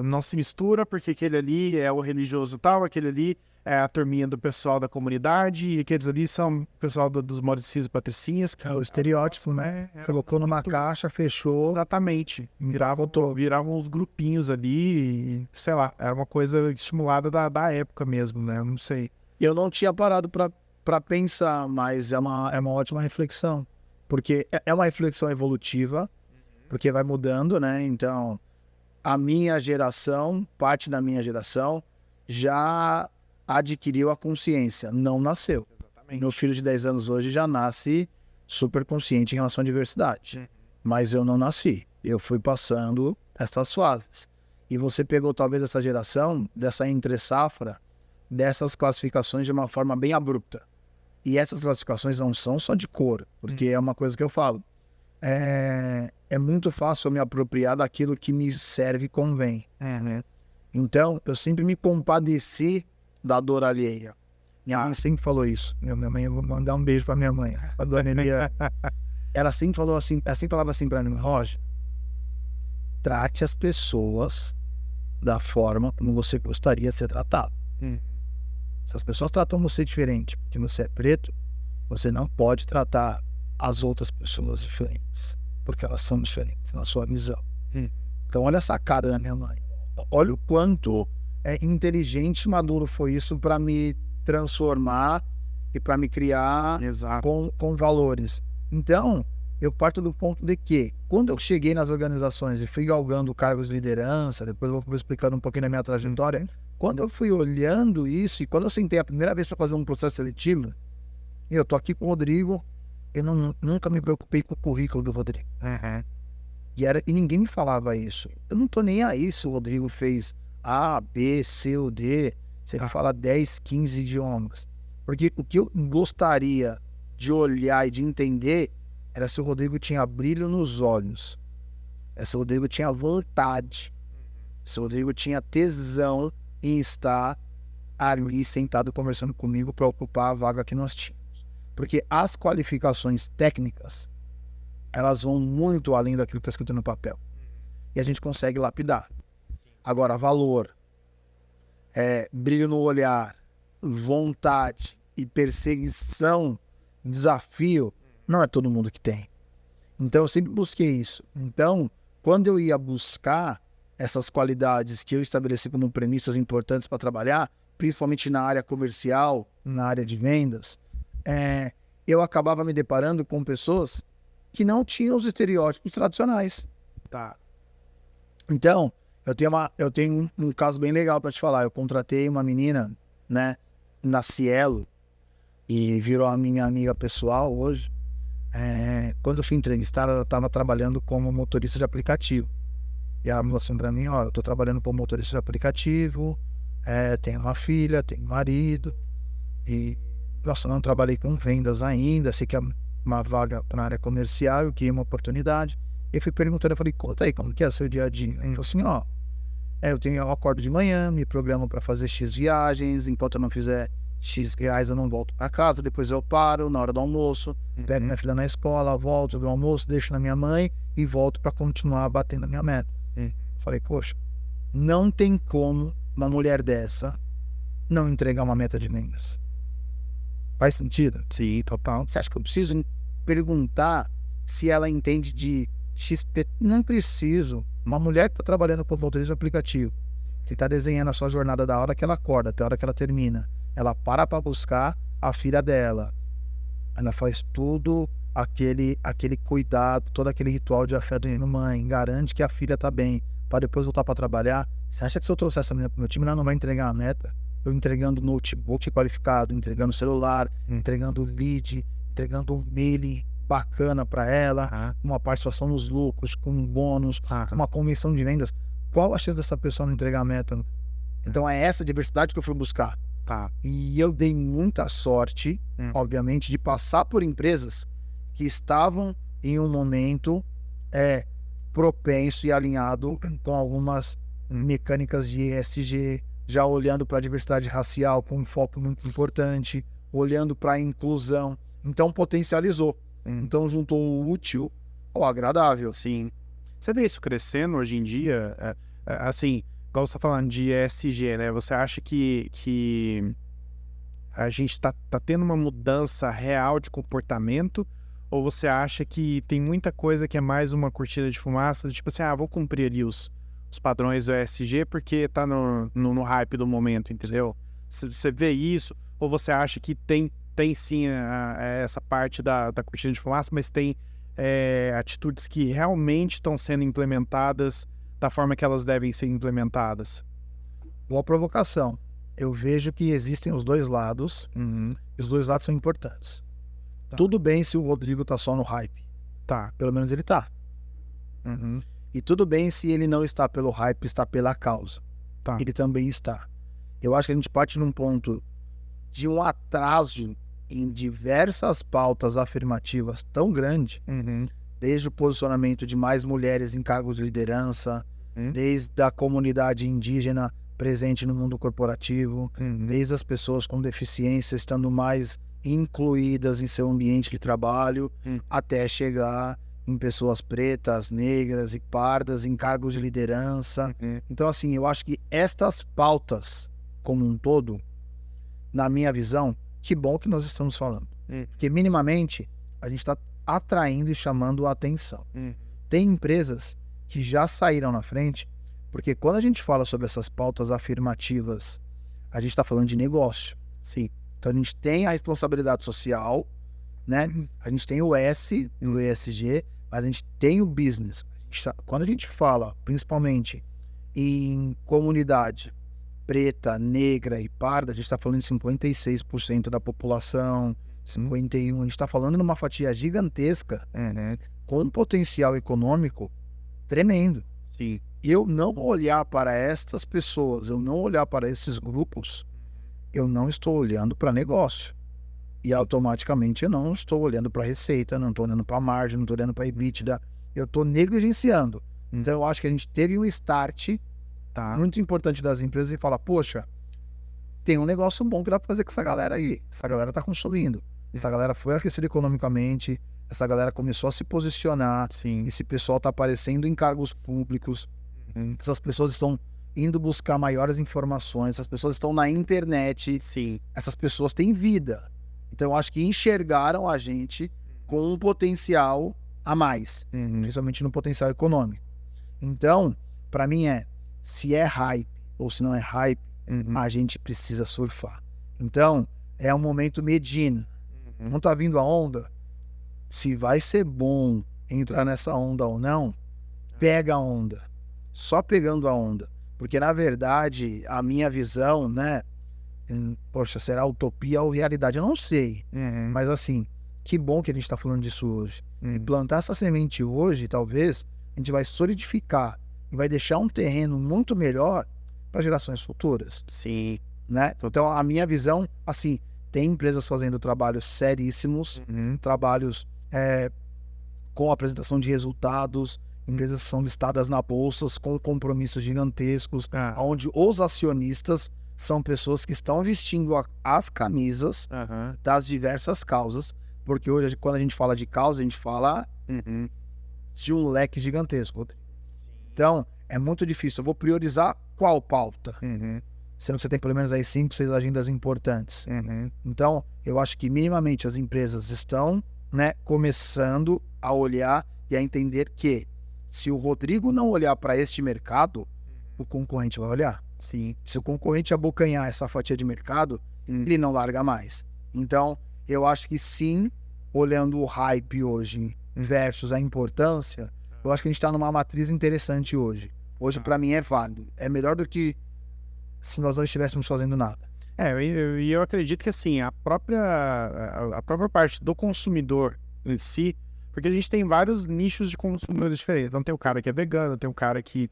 não se mistura, porque aquele ali é o religioso tal, aquele ali é a turminha do pessoal da comunidade, e aqueles ali são o pessoal dos mauricis e patricinhas. Que o estereótipo, né? Colocou numa caixa, fechou. Exatamente. Viravam uns grupinhos ali, e, sei lá, era uma coisa estimulada da época mesmo, né? Eu não sei. Eu não tinha parado para pensar, mas é uma ótima reflexão. Porque é uma reflexão evolutiva, porque vai mudando, né? Então, a minha geração, parte da minha geração, já adquiriu a consciência, não nasceu. Exatamente. Meu filho de 10 anos hoje já nasce super consciente em relação à diversidade. Mas eu não nasci. Eu fui passando essas fases. E você pegou talvez essa geração, dessa entre-safra, dessas classificações de uma forma bem abrupta. E essas classificações não são só de cor, porque é uma coisa que eu falo. É muito fácil eu me apropriar daquilo que me serve e convém. Então, eu sempre me compadeci da dor alheia. Minha mãe sempre falou isso. Minha mãe, eu vou mandar um beijo pra minha mãe. A dona Elia. Ela sempre falou assim, ela sempre falava assim pra mim: Roger, trate as pessoas da forma como você gostaria de ser tratado. Se as pessoas tratam você diferente porque você é preto, você não pode tratar as outras pessoas diferentes, porque elas são diferentes na sua visão. Então olha essa cara da minha mãe. Olha o quanto inteligente e maduro foi isso para me transformar e para me criar com valores. Então, eu parto do ponto de que, quando eu cheguei nas organizações e fui galgando cargos de liderança, depois eu vou explicando um pouquinho da minha trajetória, quando eu fui olhando isso, e quando eu sentei a primeira vez para fazer um processo seletivo, eu tô aqui com o Rodrigo, eu nunca me preocupei com o currículo do Rodrigo. E ninguém me falava isso. Eu não tô nem aí se o Rodrigo fez A, B, C ou D, se ele fala 10, 15 idiomas. Porque o que eu gostaria de olhar e de entender era se o Rodrigo tinha brilho nos olhos, se o Rodrigo tinha vontade, se o Rodrigo tinha tesão em estar ali sentado conversando comigo para ocupar a vaga que nós tínhamos. Porque as qualificações técnicas, elas vão muito além daquilo que está escrito no papel. E a gente consegue lapidar. Agora, valor, brilho no olhar, vontade e perseguição, desafio, não é todo mundo que tem. Então, eu sempre busquei isso. Então, quando eu ia buscar essas qualidades que eu estabeleci como premissas importantes para trabalhar, principalmente na área comercial, na área de vendas, eu acabava me deparando com pessoas que não tinham os estereótipos tradicionais. Então, eu tenho um caso bem legal para te falar. Eu contratei uma menina, né, na Cielo, e virou a minha amiga pessoal hoje. Quando eu fui entrevistar, ela estava trabalhando como motorista de aplicativo. E ela falou assim para mim: eu tô trabalhando como motorista de aplicativo, tenho uma filha, tenho um marido, e nossa, não trabalhei com vendas ainda, sei que é uma vaga na área comercial, eu queria uma oportunidade. E eu fui perguntando, eu falei: conta aí, como que é o seu dia a dia? Ele falou assim: eu acordo de manhã, me programo para fazer X viagens, enquanto eu não fizer X reais eu não volto para casa, depois eu paro na hora do almoço, pego minha filha na escola, volto do almoço, deixo na minha mãe e volto para continuar batendo a minha meta. Falei: poxa, Não tem como uma mulher dessa não entregar uma meta de vendas. Faz sentido? Sim, total. Você acha que eu preciso perguntar se ela entende de XP? Não preciso. Uma mulher que está trabalhando com motorista de aplicativo, que está desenhando a sua jornada da hora que ela acorda até a hora que ela termina, ela para buscar a filha dela. Ela faz tudo aquele cuidado, todo aquele ritual de afeto de mãe, garante que a filha está bem, para depois voltar para trabalhar. Você acha que se eu trouxer essa menina para o meu time, ela não vai entregar a meta? Eu entregando notebook qualificado, entregando celular, entregando lead, entregando um mail bacana para ela, uma participação nos lucros, com um bônus, uma convenção de vendas. Qual a chance dessa pessoa não entregar a meta? Então é essa diversidade que eu fui buscar. Tá. E eu dei muita sorte, obviamente, de passar por empresas que estavam em um momento propenso e alinhado com algumas mecânicas de ESG, já olhando para a diversidade racial com um foco muito importante, olhando para a inclusão. Então potencializou. Então juntou o útil ao agradável. Sim. Você vê isso crescendo hoje em dia? Assim, igual você está falando de ESG, né? Você acha que a gente está tendo uma mudança real de comportamento? Ou você acha que tem muita coisa que é mais uma cortina de fumaça? Tipo assim, vou cumprir ali os padrões do ESG porque tá no hype do momento, entendeu? Você vê isso? Ou você acha que tem sim essa parte da cortina de fumaça, mas tem atitudes que realmente estão sendo implementadas da forma que elas devem ser implementadas? Boa provocação. Eu vejo que existem os dois lados, e os dois lados são importantes. Tá. Tudo bem se o Rodrigo tá só no hype. Tá. Pelo menos ele tá. E tudo bem se ele não está pelo hype, está pela causa. Tá. Ele também está. Eu acho que a gente parte num ponto de um atraso em diversas pautas afirmativas tão grande, desde o posicionamento de mais mulheres em cargos de liderança, desde a comunidade indígena presente no mundo corporativo, desde as pessoas com deficiência estando mais incluídas em seu ambiente de trabalho, até chegar em pessoas pretas, negras e pardas em cargos de liderança. Então, assim, eu acho que estas pautas, como um todo, na minha visão, que bom que nós estamos falando. Porque, minimamente, a gente está atraindo e chamando a atenção. Tem empresas que já saíram na frente, porque quando a gente fala sobre essas pautas afirmativas, a gente está falando de negócio. Sim. Então, a gente tem a responsabilidade social, né? A gente tem o S no ESG, mas a gente tem o business. Quando a gente fala, principalmente, em comunidade preta, negra e parda, a gente está falando de 56% da população, 51%. A gente está falando numa fatia gigantesca, com um potencial econômico tremendo. Sim. Eu não olhar para estas pessoas, eu não olhar para esses grupos, eu não estou olhando para negócio. E automaticamente eu não estou olhando para receita, não estou olhando para margem, não estou olhando para EBITDA, eu estou negligenciando. Então eu acho que a gente teve um start muito importante das empresas e fala, poxa, tem um negócio bom que dá para fazer com essa galera aí. Essa galera está consumindo. Essa galera foi aquecida economicamente, essa galera começou a se posicionar, esse pessoal está aparecendo em cargos públicos, essas pessoas estão indo buscar maiores informações, essas pessoas estão na internet, essas pessoas têm vida. Então eu acho que enxergaram a gente com um potencial a mais, principalmente no potencial econômico. Então, para mim se é hype ou se não é hype, a gente precisa surfar. Então, é um momento Medina. Não tá vindo a onda? Se vai ser bom entrar nessa onda ou não, pega a onda. Só pegando a onda. Porque, na verdade, a minha visão, né? Poxa, será utopia ou realidade? Eu não sei. Mas, assim, que bom que a gente tá falando disso hoje. E plantar essa semente hoje, talvez, a gente vai solidificar e vai deixar um terreno muito melhor para gerações futuras. Sim. Né? Então, a minha visão, assim, tem empresas fazendo trabalhos seríssimos, trabalhos com apresentação de resultados, empresas que são listadas na bolsa com compromissos gigantescos, onde os acionistas são pessoas que estão vestindo as camisas das diversas causas, porque hoje, quando a gente fala de causa, a gente fala de um leque gigantesco. Então, é muito difícil. Eu vou priorizar qual pauta? Uhum. Sendo que você tem pelo menos aí 5, 6 agendas importantes. Uhum. Então, eu acho que minimamente as empresas estão, né, começando a olhar e a entender que se o Rodrigo não olhar para este mercado, o concorrente vai olhar. Sim. Se o concorrente abocanhar essa fatia de mercado, ele não larga mais. Então, eu acho que sim, olhando o hype hoje versus a importância, eu acho que a gente está numa matriz interessante hoje. Hoje, para mim, é válido. É melhor do que se nós não estivéssemos fazendo nada. E eu acredito que assim, a própria parte do consumidor em si, porque a gente tem vários nichos de consumidores diferentes. Então tem o cara que é vegano, tem o cara que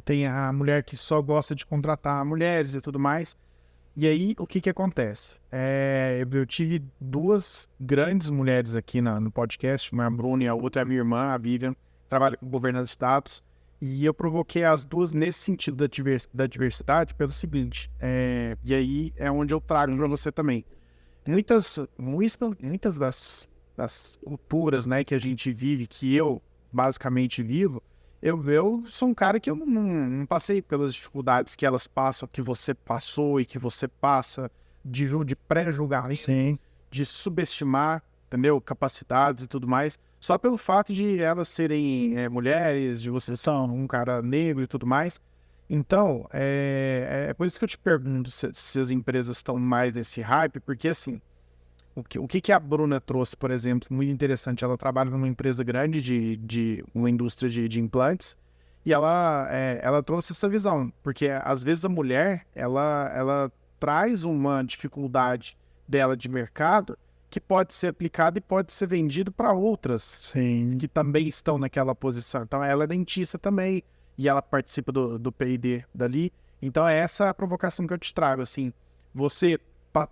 tem a mulher que só gosta de contratar mulheres e tudo mais. E aí, o que acontece? Eu tive duas grandes mulheres aqui no podcast, uma é a Bruna e a outra é a minha irmã, a Vivian, trabalha com governança de status. E eu provoquei as duas nesse sentido da diversidade pelo seguinte, e aí é onde eu trago para você também. Muitas das culturas, né, que a gente vive, que eu basicamente vivo, eu sou um cara que eu não passei pelas dificuldades que elas passam, que você passou e que você passa, de pré-julgamento, Sim. de subestimar, entendeu? Capacidades e tudo mais, só pelo fato de elas serem mulheres, de você ser um cara negro e tudo mais. Então, é por isso que eu te pergunto se as empresas estão mais nesse hype, porque assim, o que a Bruna trouxe, por exemplo, muito interessante, ela trabalha numa empresa grande de uma indústria de implantes, e ela trouxe essa visão, porque às vezes a mulher, ela traz uma dificuldade dela de mercado que pode ser aplicado e pode ser vendido para outras Sim. que também estão naquela posição. Então, ela é dentista também e ela participa do P&D dali. Então, é essa a provocação que eu te trago. Assim, você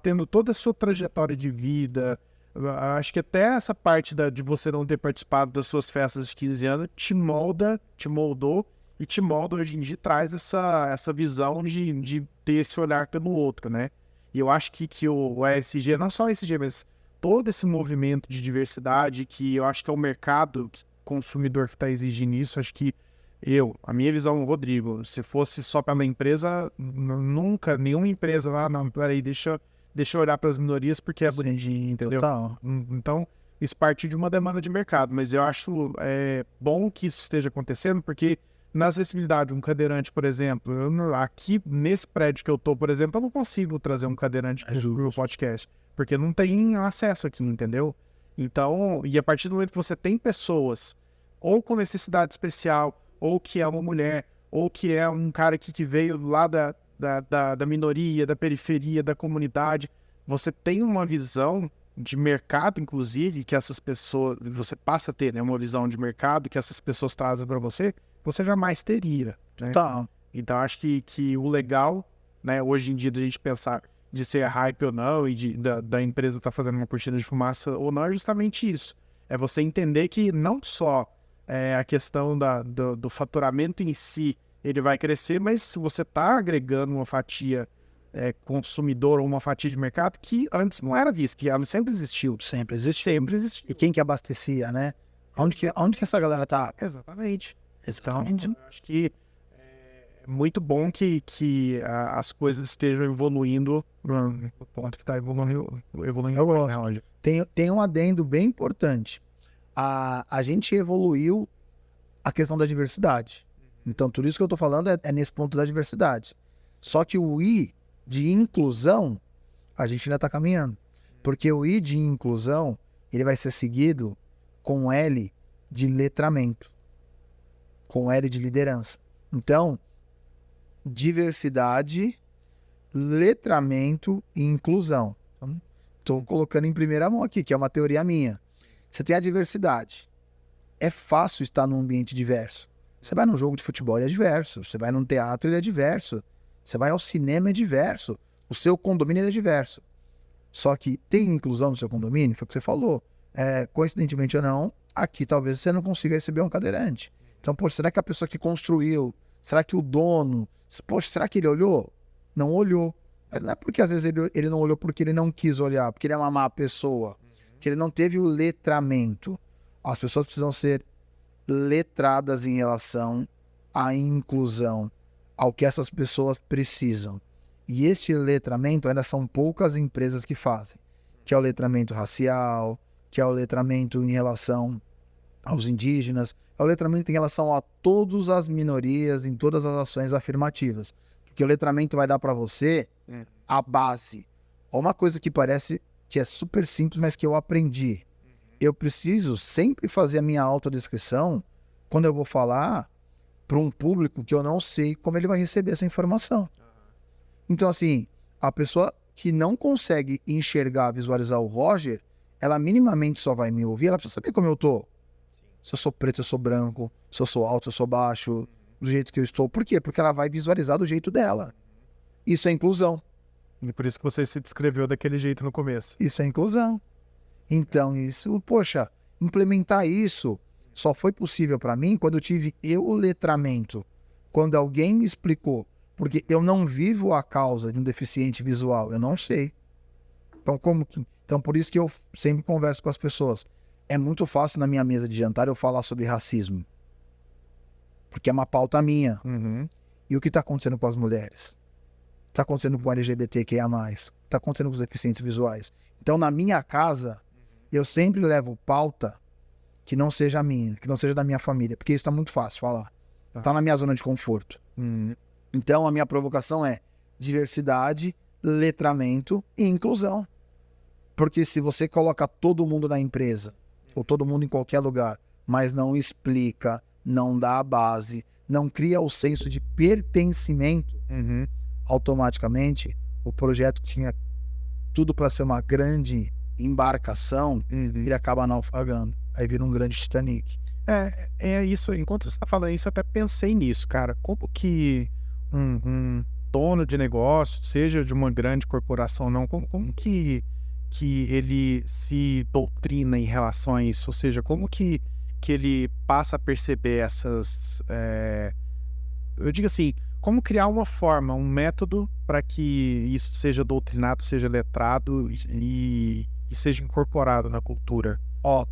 tendo toda a sua trajetória de vida, acho que até essa parte de você não ter participado das suas festas de 15 anos te moldou e te molda hoje em dia, traz essa visão de ter esse olhar pelo outro, né? E eu acho que o ESG, não só o ESG, mas todo esse movimento de diversidade, que eu acho que é o mercado consumidor que está exigindo isso, acho que a minha visão, Rodrigo, se fosse só pela empresa, nunca, nenhuma empresa lá, não, peraí, deixa eu olhar para as minorias porque é bonitinho, entendeu? Total. Então, isso parte de uma demanda de mercado, mas eu acho bom que isso esteja acontecendo, porque na acessibilidade, um cadeirante, por exemplo, aqui nesse prédio que eu tô, por exemplo, eu não consigo trazer um cadeirante para o podcast, porque não tem acesso aqui, entendeu? Então, e a partir do momento que você tem pessoas ou com necessidade especial, ou que é uma mulher, ou que é um cara que veio lá da minoria, da periferia, da comunidade, você tem uma visão de mercado, inclusive, que essas pessoas, você passa a ter, né, uma visão de mercado que essas pessoas trazem para você jamais teria, né? Tá. Então, acho que o legal, né, hoje em dia, da gente pensar de ser hype ou não, e da empresa estar fazendo uma cortina de fumaça ou não, é justamente isso. É você entender que não só a questão do faturamento em si, ele vai crescer, mas se você está agregando uma fatia consumidor ou uma fatia de mercado que antes não era vista, que ela sempre existiu. Sempre existiu. Sempre existiu. E quem que abastecia, né? Onde que essa galera tá? Exatamente. Exatamente. Então, eu acho que é muito bom que as coisas estejam evoluindo no ponto que está evoluindo. Eu gosto. Tem um adendo bem importante. A gente evoluiu a questão da diversidade. Então, tudo isso que eu estou falando é nesse ponto da diversidade. Só que o I de inclusão, a gente ainda está caminhando. Porque o I de inclusão, ele vai ser seguido com L de letramento, com L de liderança. Então, diversidade, letramento e inclusão. Estou colocando em primeira mão aqui, que é uma teoria minha. Você tem a diversidade. É fácil estar num ambiente diverso. Você vai num jogo de futebol, ele é diverso. Você vai num teatro, ele é diverso. Você vai ao cinema, é diverso. O seu condomínio, ele é diverso. Só que tem inclusão no seu condomínio? Foi o que você falou. Coincidentemente ou não, aqui talvez você não consiga receber um cadeirante. Então, poxa, será que a pessoa que construiu, será que o dono, poxa, será que ele olhou? Não olhou. Mas não é porque às vezes ele não olhou porque ele não quis olhar, porque ele é uma má pessoa, que ele não teve o letramento. As pessoas precisam ser letradas em relação à inclusão. ao que essas pessoas precisam. E este letramento ainda são poucas empresas que fazem, que é o letramento racial, que é o letramento em relação aos indígenas, é o letramento em relação a todas as minorias, em todas as ações afirmativas. Porque o letramento vai dar para você a base. Uma coisa que parece que é super simples, mas que eu aprendi. Eu preciso sempre fazer a minha autodescrição quando eu vou falar para um público que eu não sei como ele vai receber essa informação. Então, assim, a pessoa que não consegue enxergar, visualizar o Roger, ela minimamente só vai me ouvir, ela precisa saber como eu tô. Se eu sou preto, se eu sou branco, se eu sou alto, se eu sou baixo, do jeito que eu estou. Por quê? Porque ela vai visualizar do jeito dela. Isso é inclusão. E por isso que você se descreveu daquele jeito no começo. Isso é inclusão. Então, poxa, implementar isso só foi possível para mim quando eu tive o letramento. Quando alguém me explicou. Porque eu não vivo a causa de um deficiente visual, eu não sei. Então, por isso que eu sempre converso com as pessoas. É muito fácil na minha mesa de jantar eu falar sobre racismo. Porque é uma pauta minha. E o que está acontecendo com as mulheres? Está acontecendo com o LGBTQIA+. Está acontecendo com os deficientes visuais. Então, na minha casa, eu sempre levo pauta que não seja minha, que não seja da minha família. Porque isso está muito fácil falar. Está na minha zona de conforto. Então, a minha provocação é diversidade, letramento e inclusão. Porque se você coloca todo mundo na empresa, ou todo mundo em qualquer lugar, mas não explica, não dá a base, não cria o senso de pertencimento, automaticamente o projeto que tinha tudo para ser uma grande embarcação, ele acaba naufragando. Aí vira um grande Titanic. É isso. Enquanto você está falando isso, eu até pensei nisso, cara. Como que um dono de negócio, seja de uma grande corporação ou não, como que ele se doutrina em relação a isso? Ou seja, como que ele passa a perceber essas... eu digo assim, como criar uma forma, um método para que isso seja doutrinado, seja letrado e seja incorporado na cultura?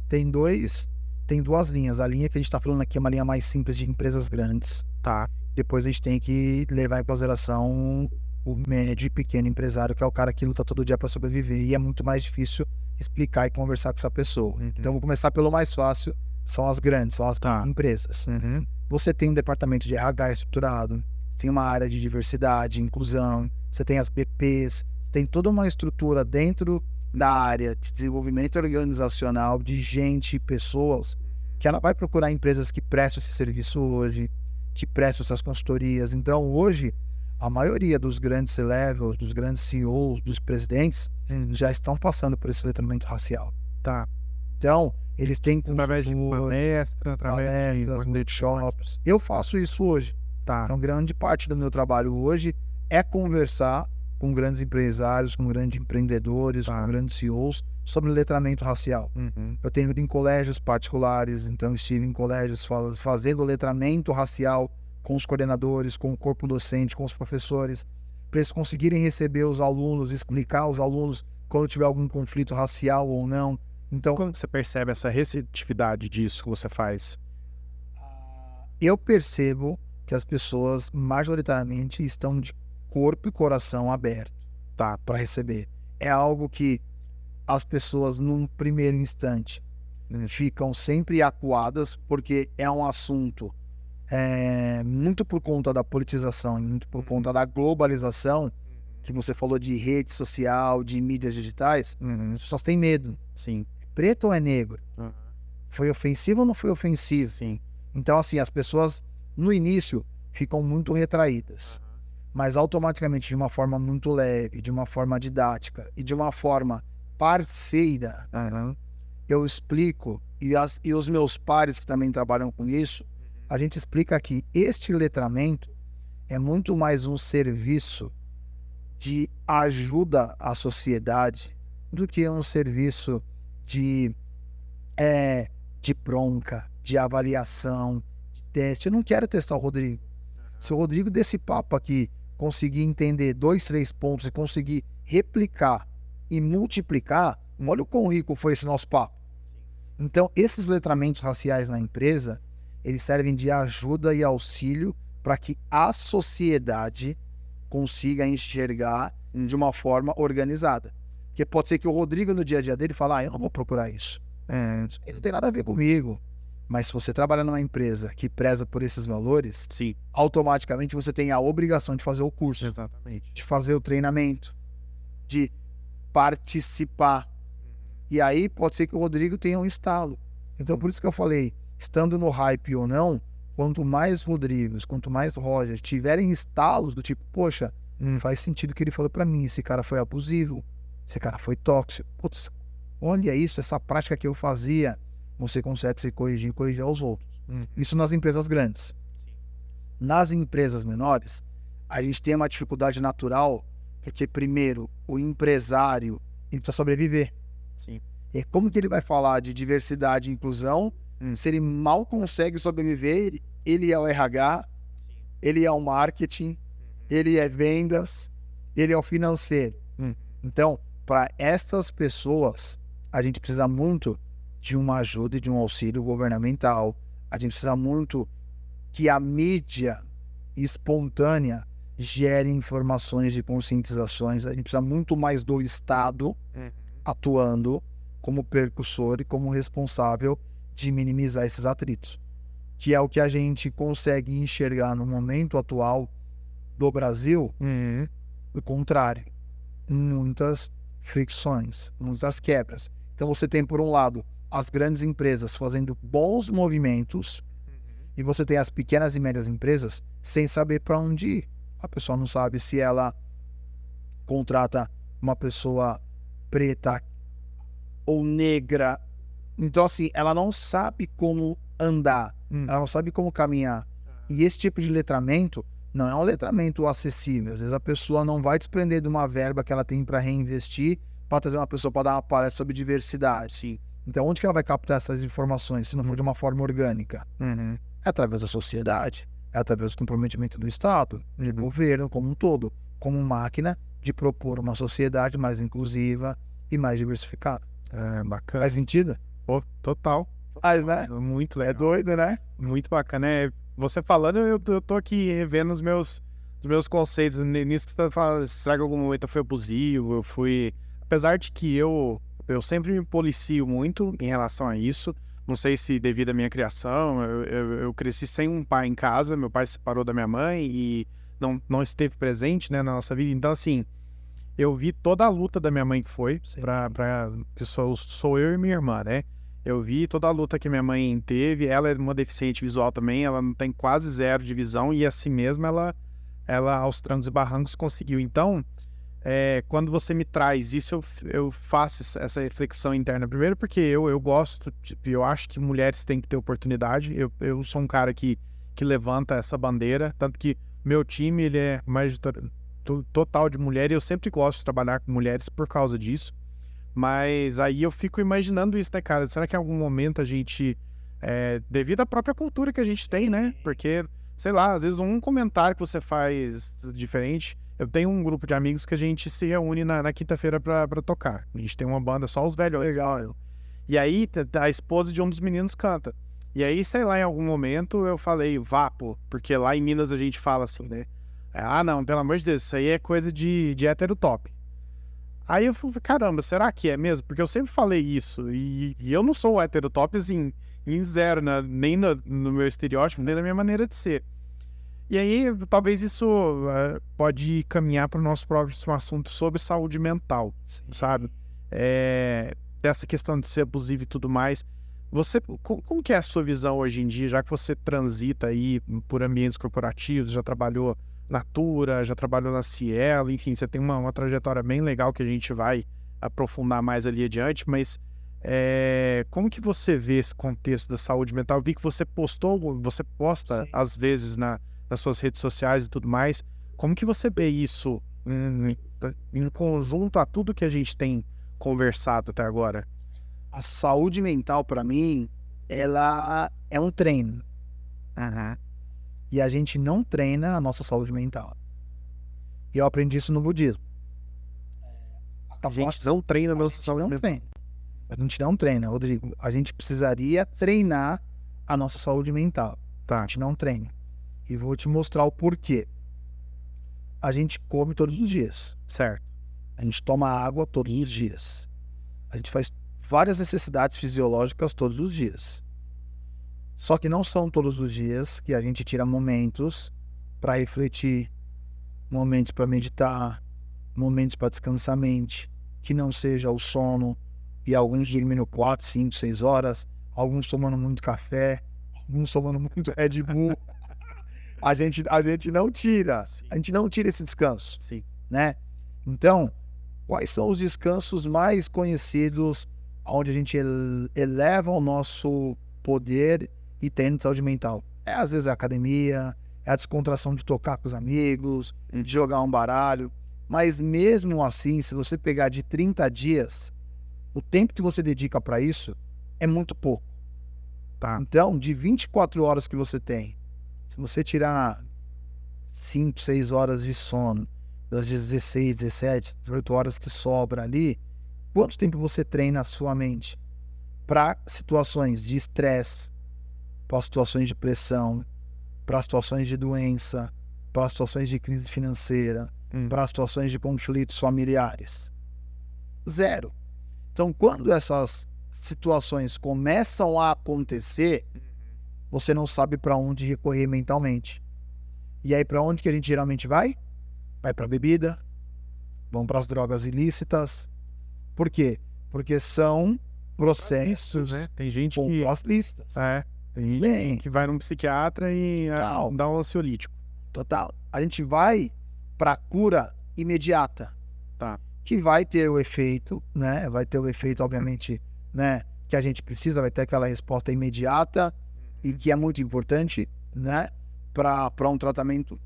Tem duas linhas. A linha que a gente está falando aqui é uma linha mais simples de empresas grandes. Tá. Depois a gente tem que levar em consideração o médio e pequeno empresário, que é o cara que luta todo dia para sobreviver. E é muito mais difícil explicar e conversar com essa pessoa. Então, vou começar pelo mais fácil, são as grandes, são as empresas. Você tem um departamento de RH estruturado, você tem uma área de diversidade, inclusão, você tem as BPs, você tem toda uma estrutura dentro da área de desenvolvimento organizacional, de gente, pessoas, que ela vai procurar empresas que prestam esse serviço hoje, que prestam essas consultorias. Então, hoje, a maioria dos grandes C-levels, dos grandes CEOs, dos presidentes, já estão passando por esse letramento racial. Tá. Então, eles têm através de palestra, através de workshops. Eu faço isso hoje. Tá. Então, grande parte do meu trabalho hoje é conversar com grandes empresários, com grandes empreendedores, com grandes CEOs sobre letramento racial. Eu tenho ido em colégios particulares, então estive em colégios fazendo letramento racial com os coordenadores, com o corpo docente, com os professores, para eles conseguirem receber os alunos, explicar aos alunos quando tiver algum conflito racial ou não. Então, como você percebe essa receptividade disso que você faz? Eu percebo que as pessoas majoritariamente estão de corpo e coração aberto, para receber. É algo que as pessoas, num primeiro instante, ficam sempre acuadas, porque é um assunto muito por conta da politização, muito por conta da globalização, que você falou de rede social, de mídias digitais, as pessoas têm medo. Sim. Preto ou é negro? Foi ofensivo ou não foi ofensivo? Sim. Então, assim, as pessoas, no início, ficam muito retraídas. Mas automaticamente, de uma forma muito leve, de uma forma didática e de uma forma parceira, eu explico, e os meus pares que também trabalham com isso, a gente explica que este letramento é muito mais um serviço de ajuda à sociedade do que um serviço de bronca, de avaliação, de teste. Eu não quero testar o Rodrigo. Se o Rodrigo desse papo aqui conseguir entender 2, 3 pontos e conseguir replicar e multiplicar, olha o quão rico foi esse nosso papo. Então, esses letramentos raciais na empresa, eles servem de ajuda e auxílio para que a sociedade consiga enxergar de uma forma organizada. Porque pode ser que o Rodrigo, no dia a dia dele, fale, eu não vou procurar isso. Isso aí não tem nada a ver comigo. Mas se você trabalha numa empresa que preza por esses valores, Sim. automaticamente você tem a obrigação de fazer o curso. Exatamente. De fazer o treinamento, de participar. E aí pode ser que o Rodrigo tenha um estalo. Então por isso que eu falei, estando no hype ou não, quanto mais Rodrigos, quanto mais Rogers tiverem estalos do tipo, poxa, faz sentido o que ele falou pra mim, esse cara foi abusivo, esse cara foi tóxico, putz, olha isso, essa prática que eu fazia, você consegue se corrigir e corrigir aos outros. Isso nas empresas grandes. Nas empresas menores, a gente tem uma dificuldade natural, porque primeiro, o empresário, ele precisa sobreviver. Sim. E como que ele vai falar de diversidade e inclusão se ele mal consegue sobreviver? Ele é o RH, Sim. ele é o marketing, ele é vendas, ele é o financeiro. Então, para estas pessoas, a gente precisa muito de uma ajuda e de um auxílio governamental. A gente precisa muito que a mídia espontânea gere informações de conscientizações. A gente precisa muito mais do Estado atuando como percussor e como responsável de minimizar esses atritos, que é o que a gente consegue enxergar no momento atual do Brasil. O contrário, muitas fricções, muitas quebras. Então você tem, por um lado, as grandes empresas fazendo bons movimentos e você tem as pequenas e médias empresas sem saber para onde ir. A pessoa não sabe se ela contrata uma pessoa preta ou negra. Então, assim, ela não sabe como andar, ela não sabe como caminhar. E esse tipo de letramento não é um letramento acessível. Às vezes a pessoa não vai desprender de uma verba que ela tem para reinvestir para trazer uma pessoa para dar uma palestra sobre diversidade. Sim. Então, onde que ela vai captar essas informações, se não for de uma forma orgânica? É através da sociedade, é através do comprometimento do Estado, do governo como um todo, como máquina de propor uma sociedade mais inclusiva e mais diversificada. Bacana. Faz sentido? Pô, total. Faz, né? Muito legal. É doido, né? Muito bacana. Você falando, eu tô aqui revendo os meus conceitos. Nisso que você tá falando, será que em algum momento eu fui abusivo? Eu fui... Apesar de que eu sempre me policio muito em relação a isso. Não sei se devido à minha criação, eu cresci sem um pai em casa. Meu pai se separou da minha mãe e não esteve presente, né, na nossa vida. Então, assim, eu vi toda a luta da minha mãe que foi, que sou eu e minha irmã, né? Eu vi toda a luta que minha mãe teve. Ela é uma deficiente visual também, ela não tem quase zero de visão e assim mesmo ela aos trancos e barrancos conseguiu. Então, quando você me traz isso, eu faço essa reflexão interna. Primeiro porque eu gosto, eu acho que mulheres têm que ter oportunidade. Eu sou um cara que levanta essa bandeira, tanto que meu time ele é mais total de mulher e eu sempre gosto de trabalhar com mulheres por causa disso. Mas aí eu fico imaginando isso, né, cara? Será que em algum momento a gente, devido à própria cultura que a gente tem, né? Porque, sei lá, às vezes um comentário que você faz diferente. Eu tenho um grupo de amigos que a gente se reúne na quinta-feira pra tocar. A gente tem uma banda, só os velhos. Legal. E aí a esposa de um dos meninos canta. E aí, sei lá, em algum momento eu falei, vapo, porque lá em Minas a gente fala assim, né? Não, pelo amor de Deus, isso aí é coisa de hétero top. Aí eu falei, caramba, será que é mesmo? Porque eu sempre falei isso, e eu não sou hétero top, assim, em zero, né? Nem no meu estereótipo, nem na minha maneira de ser. E aí, talvez isso pode caminhar para o nosso próximo assunto sobre saúde mental, sabe? Dessa questão de ser abusivo e tudo mais. Como que é a sua visão hoje em dia, já que você transita aí por ambientes corporativos, já trabalhou na Tura, já trabalhou na Cielo, enfim, você tem uma trajetória bem legal que a gente vai aprofundar mais ali adiante, mas como que você vê esse contexto da saúde mental? Eu vi que você posta às vezes nas suas redes sociais e tudo mais. Como que você vê isso em conjunto a tudo que a gente tem conversado até agora? A saúde mental, para mim, ela é um treino. E a gente não treina a nossa saúde mental. E eu aprendi isso no budismo. A gente não treina a nossa saúde mental. A gente não treina, Rodrigo. A gente precisaria treinar a nossa saúde mental. A gente não treina. E vou te mostrar o porquê. A gente come todos os dias, Certo. a gente toma água todos os dias, a gente faz várias necessidades fisiológicas todos os dias. Só que não são todos os dias que a gente tira momentos para refletir, momentos para meditar, momentos para descansar a mente, que não seja o sono, e alguns dormindo 4, 5, 6 horas, alguns tomando muito café, alguns tomando muito Red Bull. A gente não tira, Sim. a gente não tira esse descanso, Sim. né? Então, quais são os descansos mais conhecidos onde a gente eleva o nosso poder e treino de saúde mental? Às vezes a academia, é a descontração de tocar com os amigos, de jogar um baralho. Mas mesmo assim, se você pegar de 30 dias, o tempo que você dedica para isso é muito pouco. Tá. Então, de 24 horas que você tem, se você tirar 5, 6 horas de sono, das 16, 17, 18 horas que sobra ali, quanto tempo você treina a sua mente para situações de estresse, para situações de pressão, para situações de doença, para situações de crise financeira, para situações de conflitos familiares? Zero. Então, quando essas situações começam a acontecer, você não sabe para onde recorrer mentalmente. E aí, para onde que a gente geralmente vai? Vai para a bebida, vão para as drogas ilícitas. Por quê? Porque são processos, né? Tem gente com que listas. tem gente Bem, que vai num psiquiatra e Total. dá um ansiolítico. total. A gente vai para a cura imediata. Tá. Que vai ter o efeito, né? Vai ter o efeito, obviamente, né? Que a gente precisa, vai ter aquela resposta imediata e que é muito importante, né? Para um tratamento,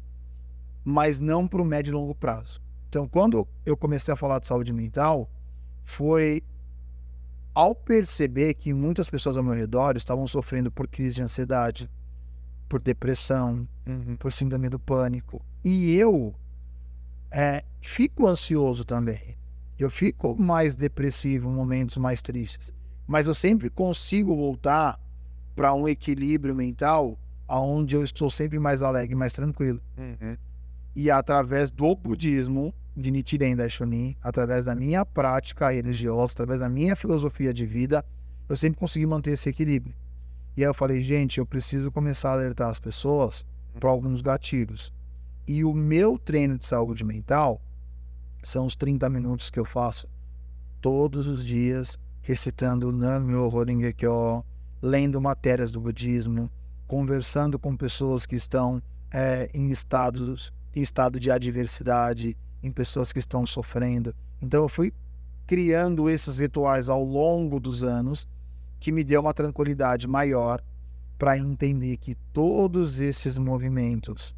mas não para o médio e longo prazo. Então, quando eu comecei a falar de saúde mental, foi ao perceber que muitas pessoas ao meu redor estavam sofrendo por crise de ansiedade, por depressão, por síndrome do pânico. E eu fico ansioso também. Eu fico mais depressivo em momentos mais tristes. Mas eu sempre consigo voltar para um equilíbrio mental onde eu estou sempre mais alegre, mais tranquilo. E através do budismo de Nichiren Daishonin, através da minha prática religiosa, através da minha filosofia de vida, eu sempre consegui manter esse equilíbrio. E aí eu falei, gente, eu preciso começar a alertar as pessoas para alguns gatilhos. E o meu treino de saúde mental são os 30 minutos que eu faço todos os dias, recitando Nam-myoho Renge-kyo, lendo matérias do budismo, conversando com pessoas que estão em estado de adversidade, em pessoas que estão sofrendo. Então eu fui criando esses rituais ao longo dos anos, que me deu uma tranquilidade maior para entender que todos esses movimentos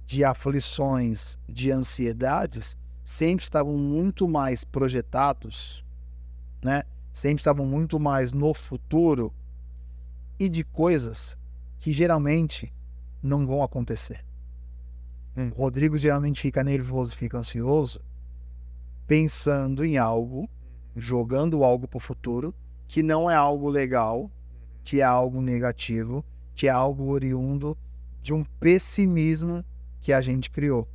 de aflições, de ansiedades, sempre estavam muito mais projetados, né? Sempre estavam muito mais no futuro e de coisas que geralmente não vão acontecer. O Rodrigo geralmente fica nervoso, fica ansioso, pensando em algo, jogando algo para o futuro, que não é algo legal, que é algo negativo, que é algo oriundo de um pessimismo que a gente criou.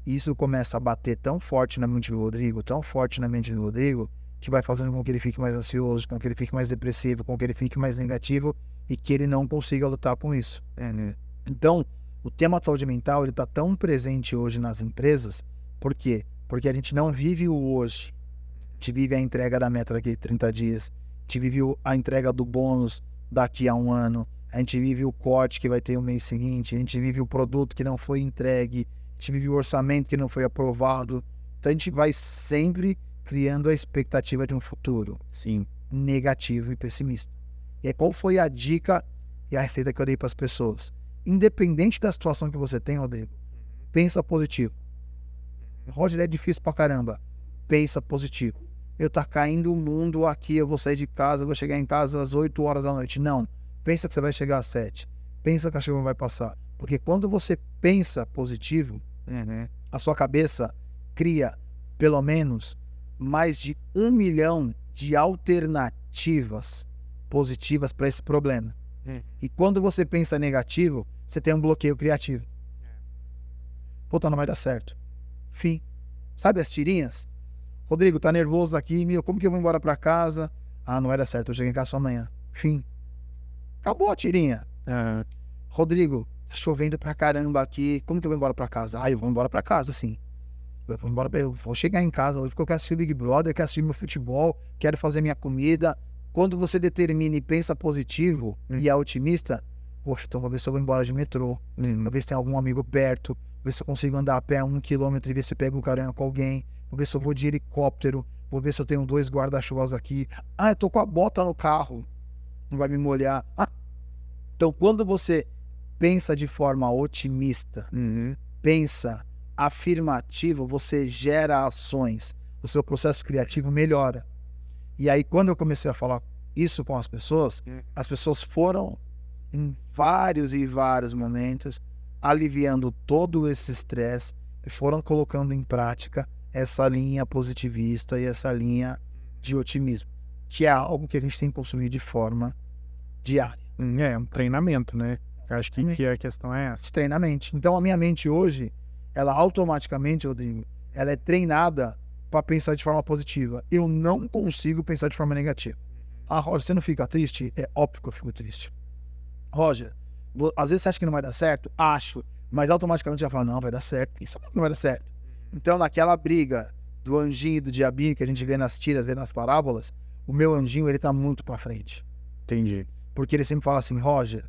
Isso começa a bater tão forte na mente do Rodrigo, tão forte na mente do Rodrigo, que vai fazendo com que ele fique mais ansioso, com que ele fique mais depressivo, com que ele fique mais negativo e que ele não consiga lutar com isso. Então, o tema de saúde mental está tão presente hoje nas empresas. Por quê? Porque a gente não vive o hoje. A gente vive a entrega da meta daqui a 30 dias. A gente vive a entrega do bônus daqui a um ano. A gente vive o corte que vai ter o mês seguinte. A gente vive o produto que não foi entregue. A gente vive o orçamento que não foi aprovado. Então a gente vai sempre criando a expectativa de um futuro. Sim. Negativo e pessimista. E aí, qual foi a dica e a receita que eu dei para as pessoas? Independente da situação que você tem, Rodrigo, pensa positivo. Roger, é difícil pra caramba. Pensa positivo. Tá caindo o mundo aqui, eu vou sair de casa, eu vou chegar em casa às 8 horas da noite. Não. Pensa que você vai chegar às 7. Pensa que a chuva vai passar. Porque quando você pensa positivo, a sua cabeça cria pelo menos mais de 1 milhão de alternativas positivas para esse problema. E quando você pensa negativo, você tem um bloqueio criativo. Puta, não vai dar certo. Fim. Sabe as tirinhas? Rodrigo, tá nervoso aqui, meu, como que eu vou embora pra casa? Ah, não vai dar certo, eu chego em casa só amanhã. Fim. Acabou a tirinha. Rodrigo, tá chovendo pra caramba aqui, como que eu vou embora pra casa? Ah, eu vou embora pra casa, sim. Eu vou chegar em casa hoje porque eu quero assistir o Big Brother, quero assistir meu futebol, quero fazer minha comida. Quando você determina e pensa positivo e é otimista, poxa, então vou ver se eu vou embora de metrô, vou ver se tem algum amigo perto, vou ver se eu consigo andar a pé 1 quilômetro e ver se eu pego um carona com alguém, vou ver se eu vou de helicóptero, vou ver se eu tenho 2 guarda-chuvas aqui. Ah, eu tô com a bota no carro, não vai me molhar. Ah. Então, quando você pensa de forma otimista, pensa afirmativo, você gera ações, o seu processo criativo melhora. E aí, quando eu comecei a falar isso com as pessoas foram, em vários e vários momentos, aliviando todo esse estresse e foram colocando em prática essa linha positivista e essa linha de otimismo, que é algo que a gente tem que construir de forma diária. É um treinamento, né? Eu acho que a questão é essa. Treinamento. Então, a minha mente hoje, ela automaticamente, Rodrigo, ela é treinada para pensar de forma positiva. Eu não consigo pensar de forma negativa. Ah, Roger, você não fica triste? É óbvio que eu fico triste. Roger, às vezes você acha que não vai dar certo? Acho. Mas automaticamente já fala, não, vai dar certo. Quem sabe que não vai dar certo? Então, naquela briga do anjinho e do diabinho que a gente vê nas tiras, vê nas parábolas, o meu anjinho, ele tá muito para frente. Entendi. Porque ele sempre fala assim, Roger,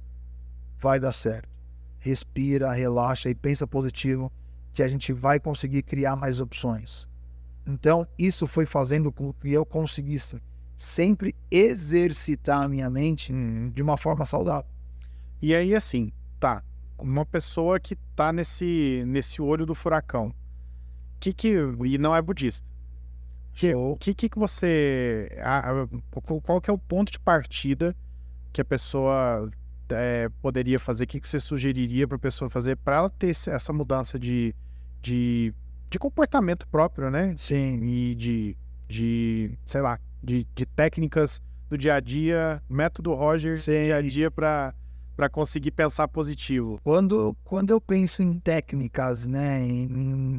vai dar certo. Respira, relaxa e pensa positivo, que a gente vai conseguir criar mais opções. Então, isso foi fazendo com que eu conseguisse sempre exercitar a minha mente de uma forma saudável. E aí, assim, tá, uma pessoa que tá nesse olho do furacão, e não é budista, que você, qual que é o ponto de partida que a pessoa poderia fazer, o que você sugeriria para a pessoa fazer para ela ter essa mudança de comportamento próprio, né? Sim. E sei lá, de técnicas do dia a dia, método Roger, Sim. dia a dia para conseguir pensar positivo. Quando eu penso em técnicas, né, em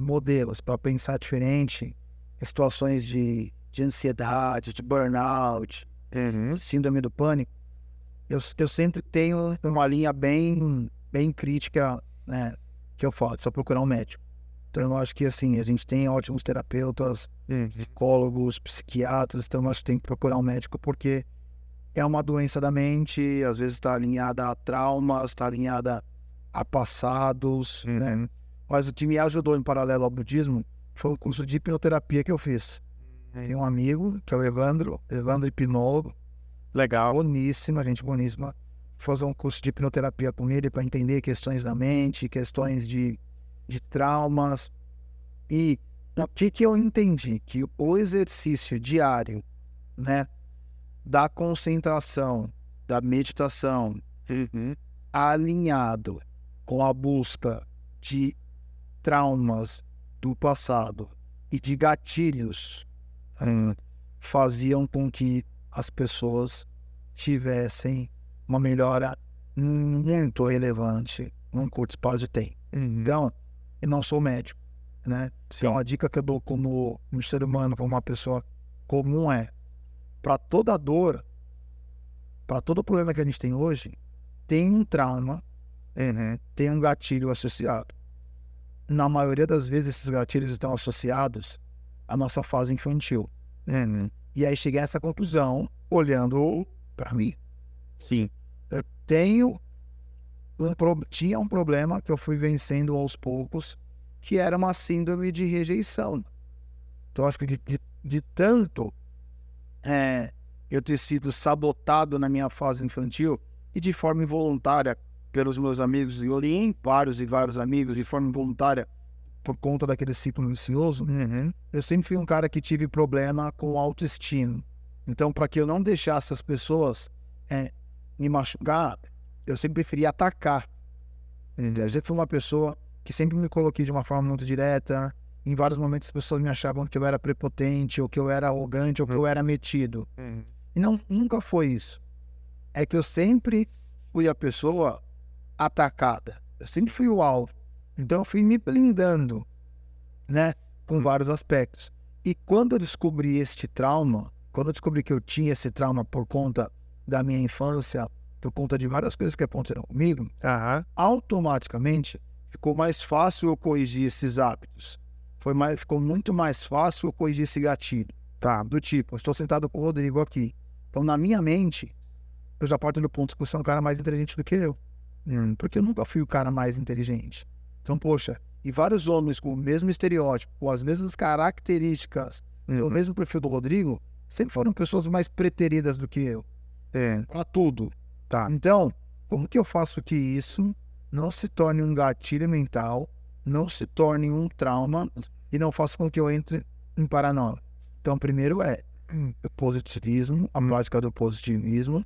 modelos para pensar diferente, em situações de ansiedade, de burnout, síndrome do pânico, eu sempre tenho uma linha bem crítica, né, que eu falo, só procurar um médico. Então eu acho que assim, a gente tem ótimos terapeutas, psicólogos, psiquiatras, então eu acho que tem que procurar um médico porque é uma doença da mente, às vezes está alinhada a traumas, está alinhada a passados, né? Mas o que me ajudou em paralelo ao budismo foi um curso de hipnoterapia que eu fiz. Tem um amigo, que é o Evandro hipnólogo. Legal. Boníssima, gente boníssima. Fazer um curso de hipnoterapia com ele para entender questões da mente, questões de traumas. E o que eu entendi? Que o exercício diário, né, da concentração, da meditação, alinhado com a busca de traumas do passado e de gatilhos, faziam com que as pessoas tivessem uma melhora muito relevante num curto espaço de tempo. Então, eu não sou médico, né? Então, a dica que eu dou como um ser humano, como uma pessoa comum para toda dor, para todo problema que a gente tem hoje, tem um trauma, tem um gatilho associado. Na maioria das vezes, esses gatilhos estão associados à nossa fase infantil. E aí cheguei a essa conclusão, olhando para mim. Sim. Eu tinha um problema que eu fui vencendo aos poucos, que era uma síndrome de rejeição. Então, acho que de tanto eu ter sido sabotado na minha fase infantil e de forma involuntária pelos meus amigos, e eu li vários e vários amigos de forma involuntária por conta daquele ciclo vicioso, eu sempre fui um cara que tive problema com autoestima. Então, para que eu não deixasse as pessoas me machucar, eu sempre preferia atacar. Eu sempre fui uma pessoa que sempre me coloquei de uma forma muito direta. Em vários momentos as pessoas me achavam que eu era prepotente, ou que eu era arrogante, ou que eu era metido. E não, nunca foi isso. É que eu sempre fui a pessoa atacada. Eu sempre fui o alvo. Então eu fui me blindando, né, com vários aspectos. E quando eu descobri este trauma, quando eu descobri que eu tinha esse trauma por conta da minha infância, por conta de várias coisas que aconteceram comigo, Aham. automaticamente ficou mais fácil eu corrigir esses hábitos. Ficou muito mais fácil eu corrigir esse gatilho. Tá. Do tipo, eu estou sentado com o Rodrigo aqui. Então, na minha mente, eu já parto do ponto que você é um cara mais inteligente do que eu. Porque eu nunca fui o cara mais inteligente. Então, poxa, e vários homens com o mesmo estereótipo, com as mesmas características, o mesmo perfil do Rodrigo, sempre foram pessoas mais preteridas do que eu. Pra tudo. Tá. Então, como que eu faço que isso não se torne um gatilho mental, não se torne um trauma e não faça com que eu entre em paranoia? Então, primeiro é o positivismo, a prática do positivismo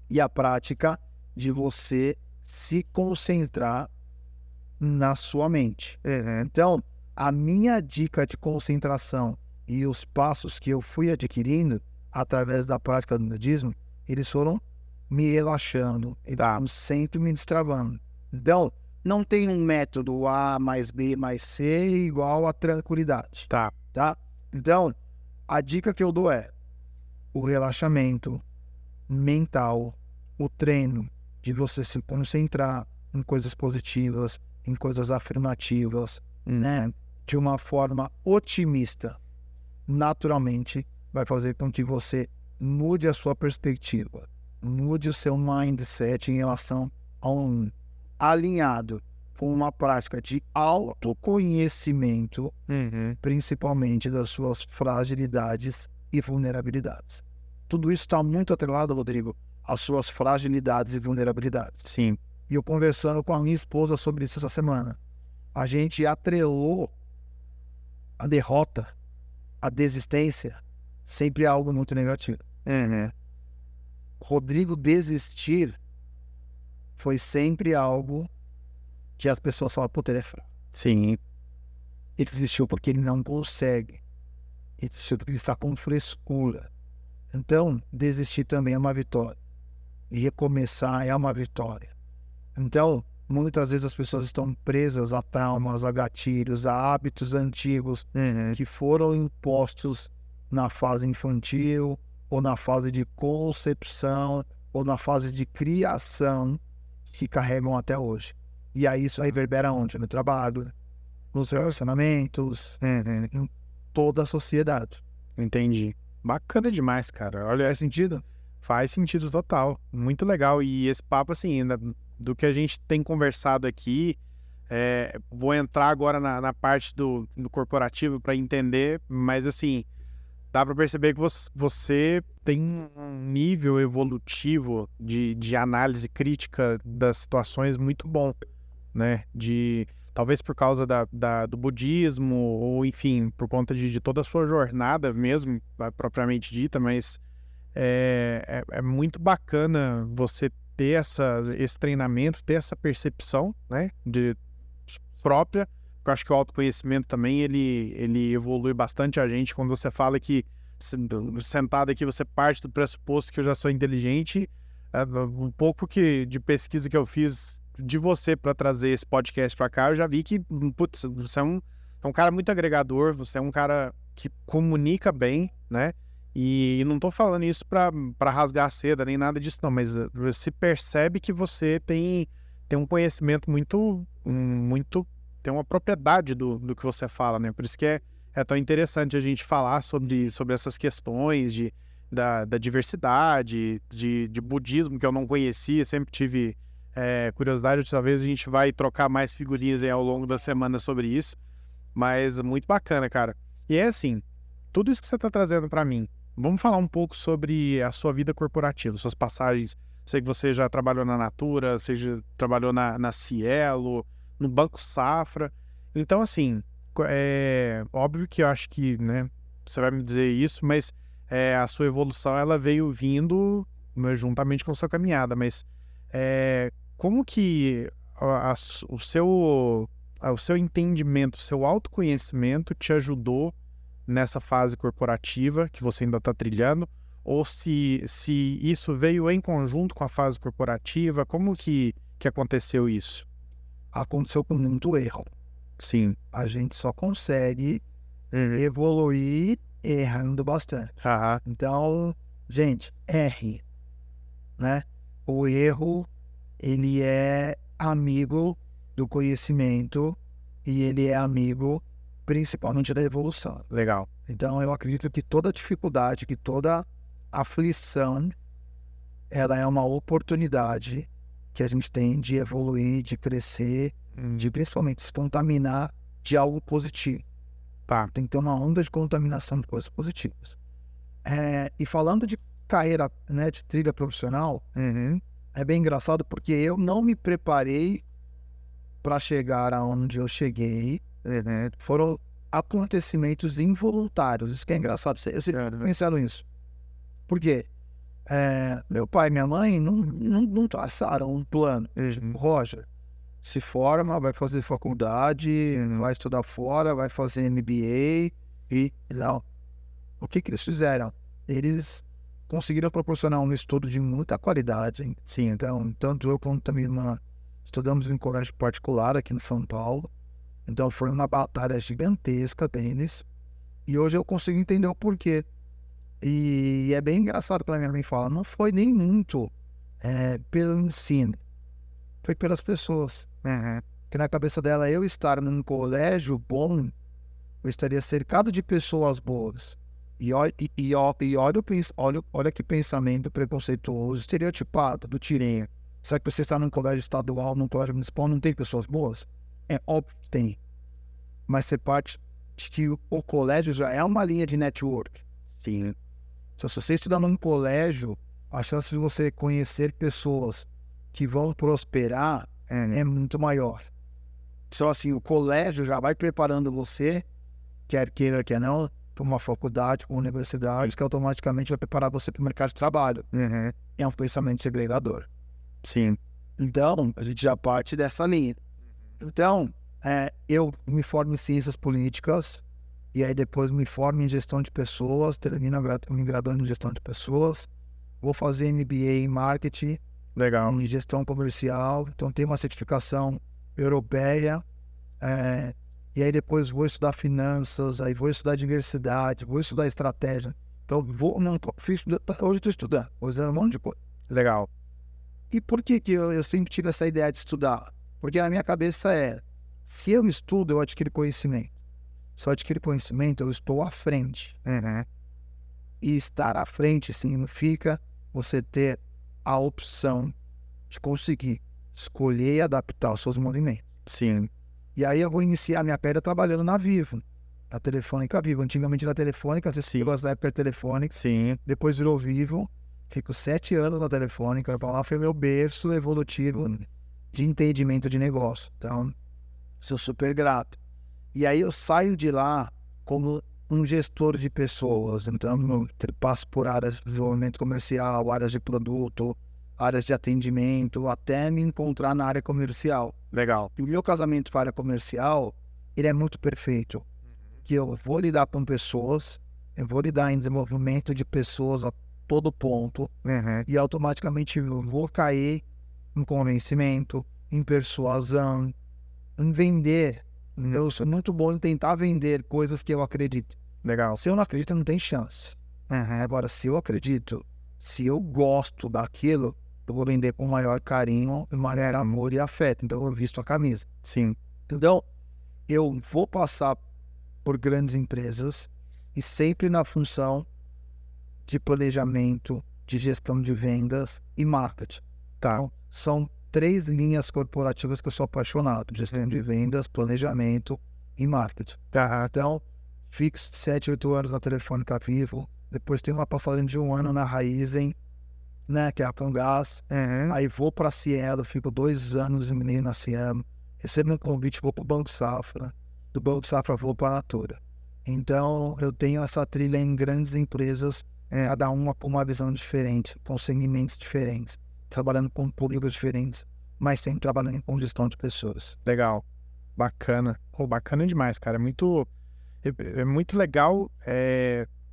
e a prática de você se concentrar na sua mente. Então, a minha dica de concentração e os passos que eu fui adquirindo através da prática do budismo, eles foram me relaxando, eles foram sempre me destravando. Então, não tem um método A mais B mais C igual a tranquilidade. Tá. Então, a dica que eu dou é o relaxamento mental, o treino de você se concentrar em coisas positivas, em coisas afirmativas, né? De uma forma otimista, naturalmente vai fazer com que você mude a sua perspectiva, mude o seu mindset em relação a alinhado com uma prática de autoconhecimento, principalmente das suas fragilidades e vulnerabilidades. Tudo isso está muito atrelado, Rodrigo, às suas fragilidades e vulnerabilidades. Sim. E eu conversando com a minha esposa sobre isso essa semana. A gente atrelou a derrota, a desistência, sempre a algo muito negativo. Rodrigo desistir foi sempre algo que as pessoas falam, pô, ele é fraco. Sim. Ele desistiu porque ele não consegue. Ele desistiu porque ele está com frescura. Então, desistir também é uma vitória. E recomeçar é uma vitória. Então, muitas vezes as pessoas estão presas a traumas, a gatilhos, a hábitos antigos que foram impostos na fase infantil, ou na fase de concepção, ou na fase de criação, que carregam até hoje. E aí isso reverbera onde? No trabalho, nos relacionamentos, em toda a sociedade. Entendi. Bacana demais, cara. Olha, Faz sentido? faz sentido total. Muito legal. E esse papo, assim, ainda do que a gente tem conversado aqui, vou entrar agora na parte do corporativo para entender, mas assim, dá para perceber que você tem um nível evolutivo de análise crítica das situações muito bom, né? Talvez por causa do budismo, ou enfim, por conta de toda a sua jornada mesmo, propriamente dita, mas é muito bacana você ter esse treinamento, ter essa percepção, né, própria, porque eu acho que o autoconhecimento também, ele evolui bastante a gente. Quando você fala que, sentado aqui, você parte do pressuposto que eu já sou inteligente, um pouco de pesquisa que eu fiz de você para trazer esse podcast para cá, eu já vi que, putz, você é um cara muito agregador, você é um cara que comunica bem, né? E não tô falando isso para rasgar a seda, nem nada disso não, mas se percebe que você tem um conhecimento muito, tem uma propriedade do que você fala, né? Por isso que é tão interessante a gente falar sobre essas questões da diversidade, de budismo, que eu não conhecia, sempre tive curiosidade. Talvez a gente vai trocar mais figurinhas aí ao longo da semana sobre isso, mas muito bacana, cara. E é assim, tudo isso que você tá trazendo para mim, vamos falar um pouco sobre a sua vida corporativa, suas passagens. Sei que você já trabalhou na Natura, você já trabalhou na Cielo, no Banco Safra. Então, assim, óbvio que eu acho que, né, você vai me dizer isso, mas a sua evolução, ela veio vindo, né, juntamente com a sua caminhada. Mas como que o seu entendimento, o seu autoconhecimento te ajudou nessa fase corporativa que você ainda está trilhando? Ou se isso veio em conjunto com a fase corporativa, como que aconteceu isso? aconteceu com muito erro. Sim. A gente só consegue evoluir errando bastante. Aham. Então, gente, erre, né? O erro, ele é amigo do conhecimento e ele é amigo principalmente da evolução. Legal. Então, eu acredito que toda dificuldade, que toda aflição, ela é uma oportunidade que a gente tem de evoluir, de crescer, de principalmente se contaminar de algo positivo. Tá. Tem que ter uma onda de contaminação de coisas positivas. E falando de carreira, né, de trilha profissional, é bem engraçado porque eu não me preparei para chegar aonde eu cheguei. Foram acontecimentos involuntários. Isso que é engraçado. Eu sempre pensando nisso. Por quê? Meu pai e minha mãe não traçaram um plano. Tipo, Roger, se forma, vai fazer faculdade, vai estudar fora, vai fazer MBA e não. O que eles fizeram? Eles conseguiram proporcionar um estudo de muita qualidade. Sim, então, tanto eu quanto a minha irmã estudamos em um colégio particular aqui em São Paulo. Então, foi uma batalha gigantesca deles. E hoje eu consigo entender o porquê. E é bem engraçado quando a minha mãe fala, não foi nem muito pelo ensino, foi pelas pessoas. Porque na cabeça dela, eu estar num colégio bom, eu estaria cercado de pessoas boas. E olha que pensamento preconceituoso, estereotipado, do tirinho. Será que você está num colégio estadual, num colégio municipal, não tem pessoas boas? É óbvio que tem. Mas você parte de que o colégio já é uma linha de network. Sim. Então, se você estudar num colégio, a chance de você conhecer pessoas que vão prosperar é muito maior. Então, assim, o colégio já vai preparando você, quer queira, quer não, para uma faculdade, para uma universidade, que automaticamente vai preparar você para o mercado de trabalho. É um pensamento segregador. Sim. Então, a gente já parte dessa linha. Então, eu me formo em ciências políticas, e aí depois me formo em gestão de pessoas, termino me graduando em gestão de pessoas, vou fazer MBA em marketing, Legal. em gestão comercial, então tenho uma certificação europeia, e aí depois vou estudar finanças, aí vou estudar diversidade, vou estudar estratégia. Então hoje estou estudando, hoje é um monte de coisa. Legal. E por que eu sempre tive essa ideia de estudar? Porque na minha cabeça se eu estudo, eu adquiro conhecimento. Se eu adquiro conhecimento, eu estou à frente. E estar à frente significa você ter a opção de conseguir escolher e adaptar os seus movimentos. Sim. E aí eu vou iniciar minha carreira trabalhando na Vivo, na Telefônica Vivo. Antigamente era Telefônica, você na época era Telefônica. Sim. Depois virou Vivo. Fico 7 anos na Telefônica. Lá foi meu berço evolutivo de entendimento de negócio. Então, sou super grato. E aí eu saio de lá como um gestor de pessoas. Então, eu passo por áreas de desenvolvimento comercial, áreas de produto, áreas de atendimento, até me encontrar na área comercial. Legal. E o meu casamento para a área comercial, ele é muito perfeito. Que eu vou lidar com pessoas, eu vou lidar em desenvolvimento de pessoas a todo ponto, e automaticamente eu vou cair em convencimento, em persuasão, em vender. Então, eu sou muito bom em tentar vender coisas que eu acredito. Legal. Se eu não acredito, não tem chance. Agora, se eu acredito, se eu gosto daquilo, eu vou vender com maior carinho, maior amor e afeto. Então, eu visto a camisa. Sim. Então, eu vou passar por grandes empresas e sempre na função de planejamento, de gestão de vendas e marketing. Tá. Então, são 3 linhas corporativas que eu sou apaixonado: gestão de vendas, planejamento e marketing. Então, fico 7, 8 anos na Telefônica Vivo, depois tenho uma passagem de 1 ano na Raizen, né, que é a Comgás. Aí vou para a Cielo, fico 2 anos e meio na Cielo, recebo um convite, vou para o Banco Safra, do Banco Safra vou para a Natura. Então, eu tenho essa trilha em grandes empresas, cada uma com uma visão diferente, com segmentos diferentes, trabalhando com públicos diferentes, mas sempre trabalhando com gestão de pessoas. Legal. Bacana. Bacana demais, cara. É muito legal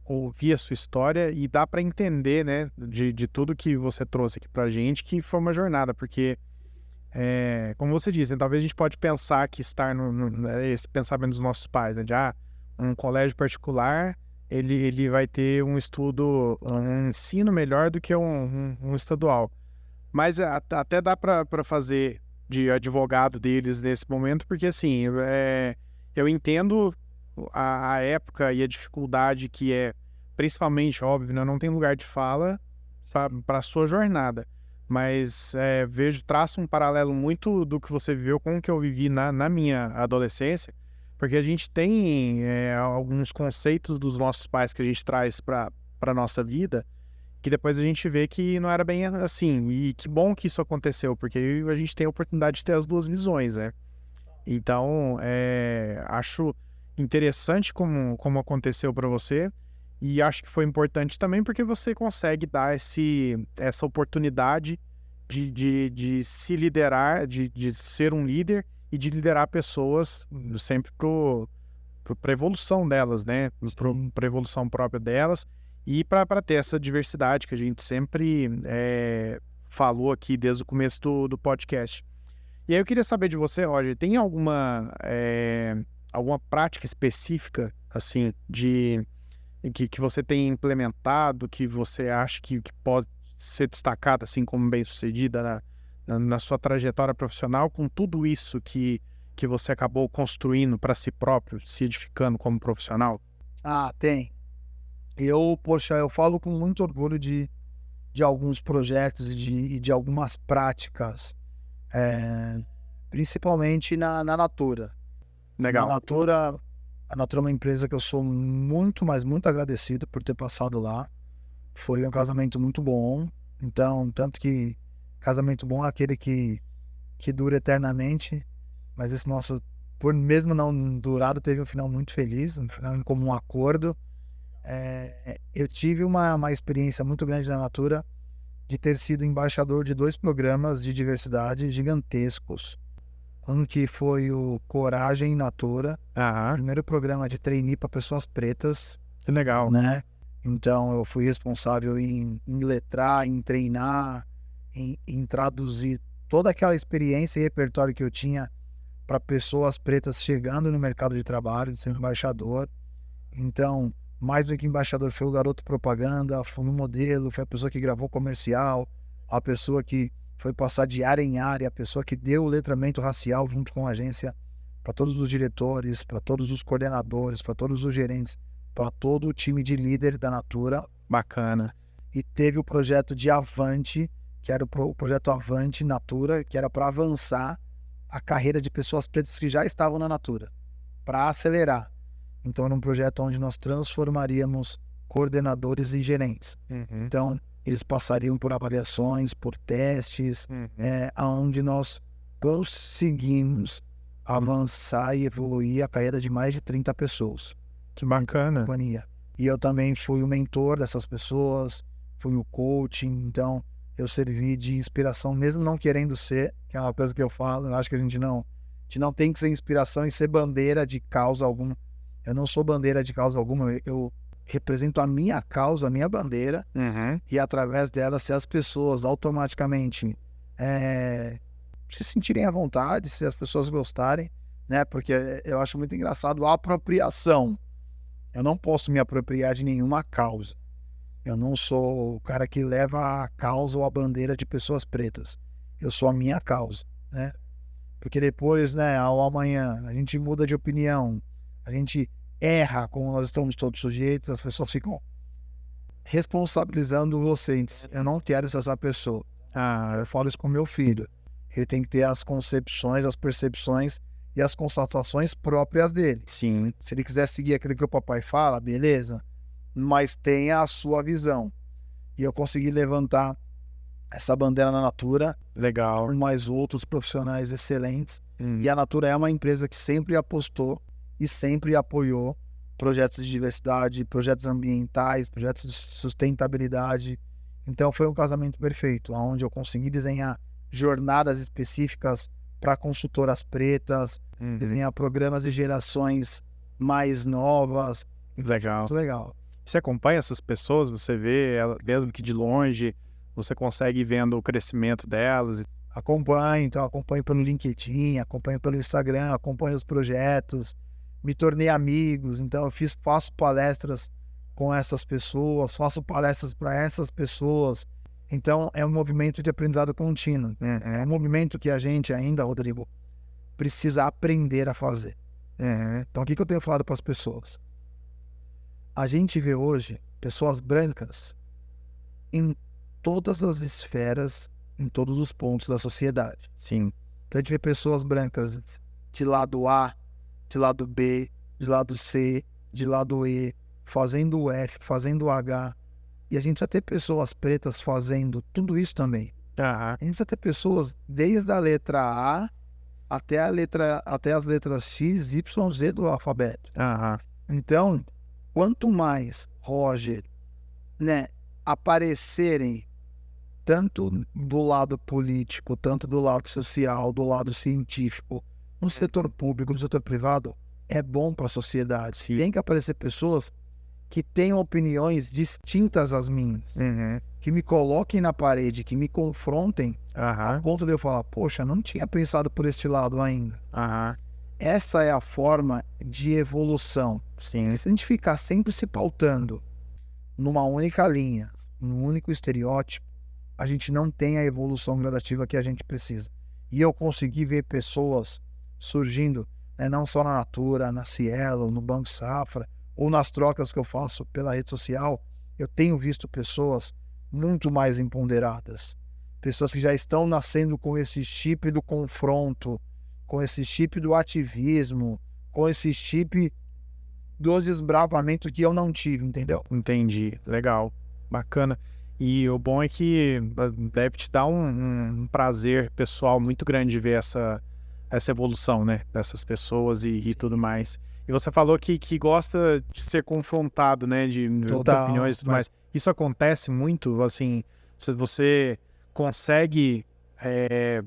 ouvir a sua história e dá para entender, né, de tudo que você trouxe aqui pra gente, que foi uma jornada, porque como você disse, né, talvez a gente pode pensar que estar esse pensamento dos nossos pais, né, de um colégio particular, ele vai ter um ensino melhor do que um estadual. Mas até dá para fazer de advogado deles nesse momento, porque assim, eu entendo a época e a dificuldade que é, principalmente, óbvio, né, não tem lugar de fala para a sua jornada. Mas traço um paralelo muito do que você viveu com o que eu vivi na minha adolescência, porque a gente tem alguns conceitos dos nossos pais que a gente traz para a nossa vida, que depois a gente vê que não era bem assim. E que bom que isso aconteceu, porque aí a gente tem a oportunidade de ter as duas visões, né? Então, acho interessante como aconteceu para você. E acho que foi importante também porque você consegue dar essa oportunidade de se liderar, de ser um líder e de liderar pessoas sempre para a evolução delas, né? Para a evolução própria delas e para ter essa diversidade que a gente sempre falou aqui desde o começo do podcast. E aí eu queria saber de você, Roger, tem alguma prática específica, assim, que você tem implementado, que você acha que pode ser destacada assim como bem-sucedida na sua trajetória profissional, com tudo isso que você acabou construindo para si próprio, se edificando como profissional? Tem. Eu falo com muito orgulho de alguns projetos e de algumas práticas, principalmente na Natura. Legal. A Natura é uma empresa que eu sou muito, mas muito agradecido por ter passado lá. Foi um casamento muito bom. Então, tanto que casamento bom é aquele que dura eternamente. Mas esse nosso, por mesmo não durado, teve um final muito feliz, um final em comum acordo. Eu tive uma experiência muito grande na Natura de ter sido embaixador de 2 programas de diversidade gigantescos. Um que foi o Coragem Natura, primeiro programa de trainee para pessoas pretas. Que legal. Né? Então eu fui responsável em letrar, em treinar, em traduzir toda aquela experiência e repertório que eu tinha para pessoas pretas chegando no mercado de trabalho, de ser embaixador. Então, mais do que embaixador, foi o garoto propaganda, foi o modelo, foi a pessoa que gravou comercial, a pessoa que foi passar de área em área, a pessoa que deu o letramento racial junto com a agência para todos os diretores, para todos os coordenadores, para todos os gerentes, para todo o time de líder da Natura. Bacana. E teve o projeto de Avante, que era o projeto Avante Natura, que era para avançar a carreira de pessoas pretas que já estavam na Natura, para acelerar. Então era um projeto onde nós transformaríamos coordenadores e gerentes. Então eles passariam por avaliações, por testes, onde nós conseguimos avançar e evoluir a carreira de mais de 30 pessoas. Que bacana. E eu também fui o mentor dessas pessoas, fui o coaching, então eu servi de inspiração, mesmo não querendo ser, que é uma coisa que eu falo, eu acho que a gente não tem que ser inspiração e ser bandeira de causa alguma. Eu não sou bandeira de causa alguma, eu represento a minha causa, a minha bandeira, e através dela, se as pessoas automaticamente se sentirem à vontade, se as pessoas gostarem, né? Porque eu acho muito engraçado a apropriação. Eu não posso me apropriar de nenhuma causa. Eu não sou o cara que leva a causa ou a bandeira de pessoas pretas. Eu sou a minha causa, né? Porque depois, né, ao amanhã, a gente muda de opinião, a gente erra, como nós estamos todos sujeitos, as pessoas ficam responsabilizando vocês. Eu não quero ser essa pessoa. Eu falo isso com meu filho. Ele tem que ter as concepções, as percepções e as constatações próprias dele. Sim. Se ele quiser seguir aquilo que o papai fala, beleza, mas tenha a sua visão. E eu consegui levantar essa bandeira na Natura. Legal. Com mais outros profissionais excelentes. E a Natura é uma empresa que sempre apostou e sempre apoiou projetos de diversidade, projetos ambientais, projetos de sustentabilidade. Então foi um casamento perfeito, onde eu consegui desenhar jornadas específicas para consultoras pretas, desenhar programas de gerações mais novas. Legal. Muito legal. Você acompanha essas pessoas, você vê, mesmo que de longe, você consegue ir vendo o crescimento delas? Acompanho, então acompanho pelo LinkedIn, acompanho pelo Instagram, acompanho os projetos, me tornei amigos, então faço palestras com essas pessoas, faço palestras para essas pessoas. Então é um movimento de aprendizado contínuo, né? É um movimento que a gente ainda, Rodrigo, precisa aprender a fazer. Então o que eu tenho falado para as pessoas? A gente vê hoje pessoas brancas em todas as esferas, em todos os pontos da sociedade. Sim. Então a gente vê pessoas brancas de lado A, de lado B, de lado C, de lado E, fazendo o F, fazendo o H. E a gente vai ter pessoas pretas fazendo tudo isso também. Aham. A gente vai ter pessoas desde a letra A até as letras X, Y, Z do alfabeto. Aham. Então, quanto mais, Roger, né, aparecerem tanto do lado político, tanto do lado social, do lado científico, no setor público, no setor privado, é bom para a sociedade. Sim. Tem que aparecer pessoas que tenham opiniões distintas às minhas, que me coloquem na parede, que me confrontem, a Aham. ponto de eu falar, poxa, não tinha pensado por este lado ainda. Aham. Essa é a forma de evolução. Sim. Se a gente ficar sempre se pautando numa única linha, num único estereótipo, a gente não tem a evolução gradativa que a gente precisa. E eu consegui ver pessoas surgindo, né, não só na Natura, na Cielo, no Banco Safra, ou nas trocas que eu faço pela rede social, eu tenho visto pessoas muito mais empoderadas. Pessoas que já estão nascendo com esse chip do confronto, com esse chip do ativismo, com esse chip do desbravamento que eu não tive, entendeu? Entendi. Legal. Bacana. E o bom é que deve te dar um prazer pessoal muito grande de ver essa evolução, né? Dessas pessoas e tudo mais. E você falou que gosta de ser confrontado, né? De Total, opiniões e tudo mais. Isso acontece muito, assim, você consegue,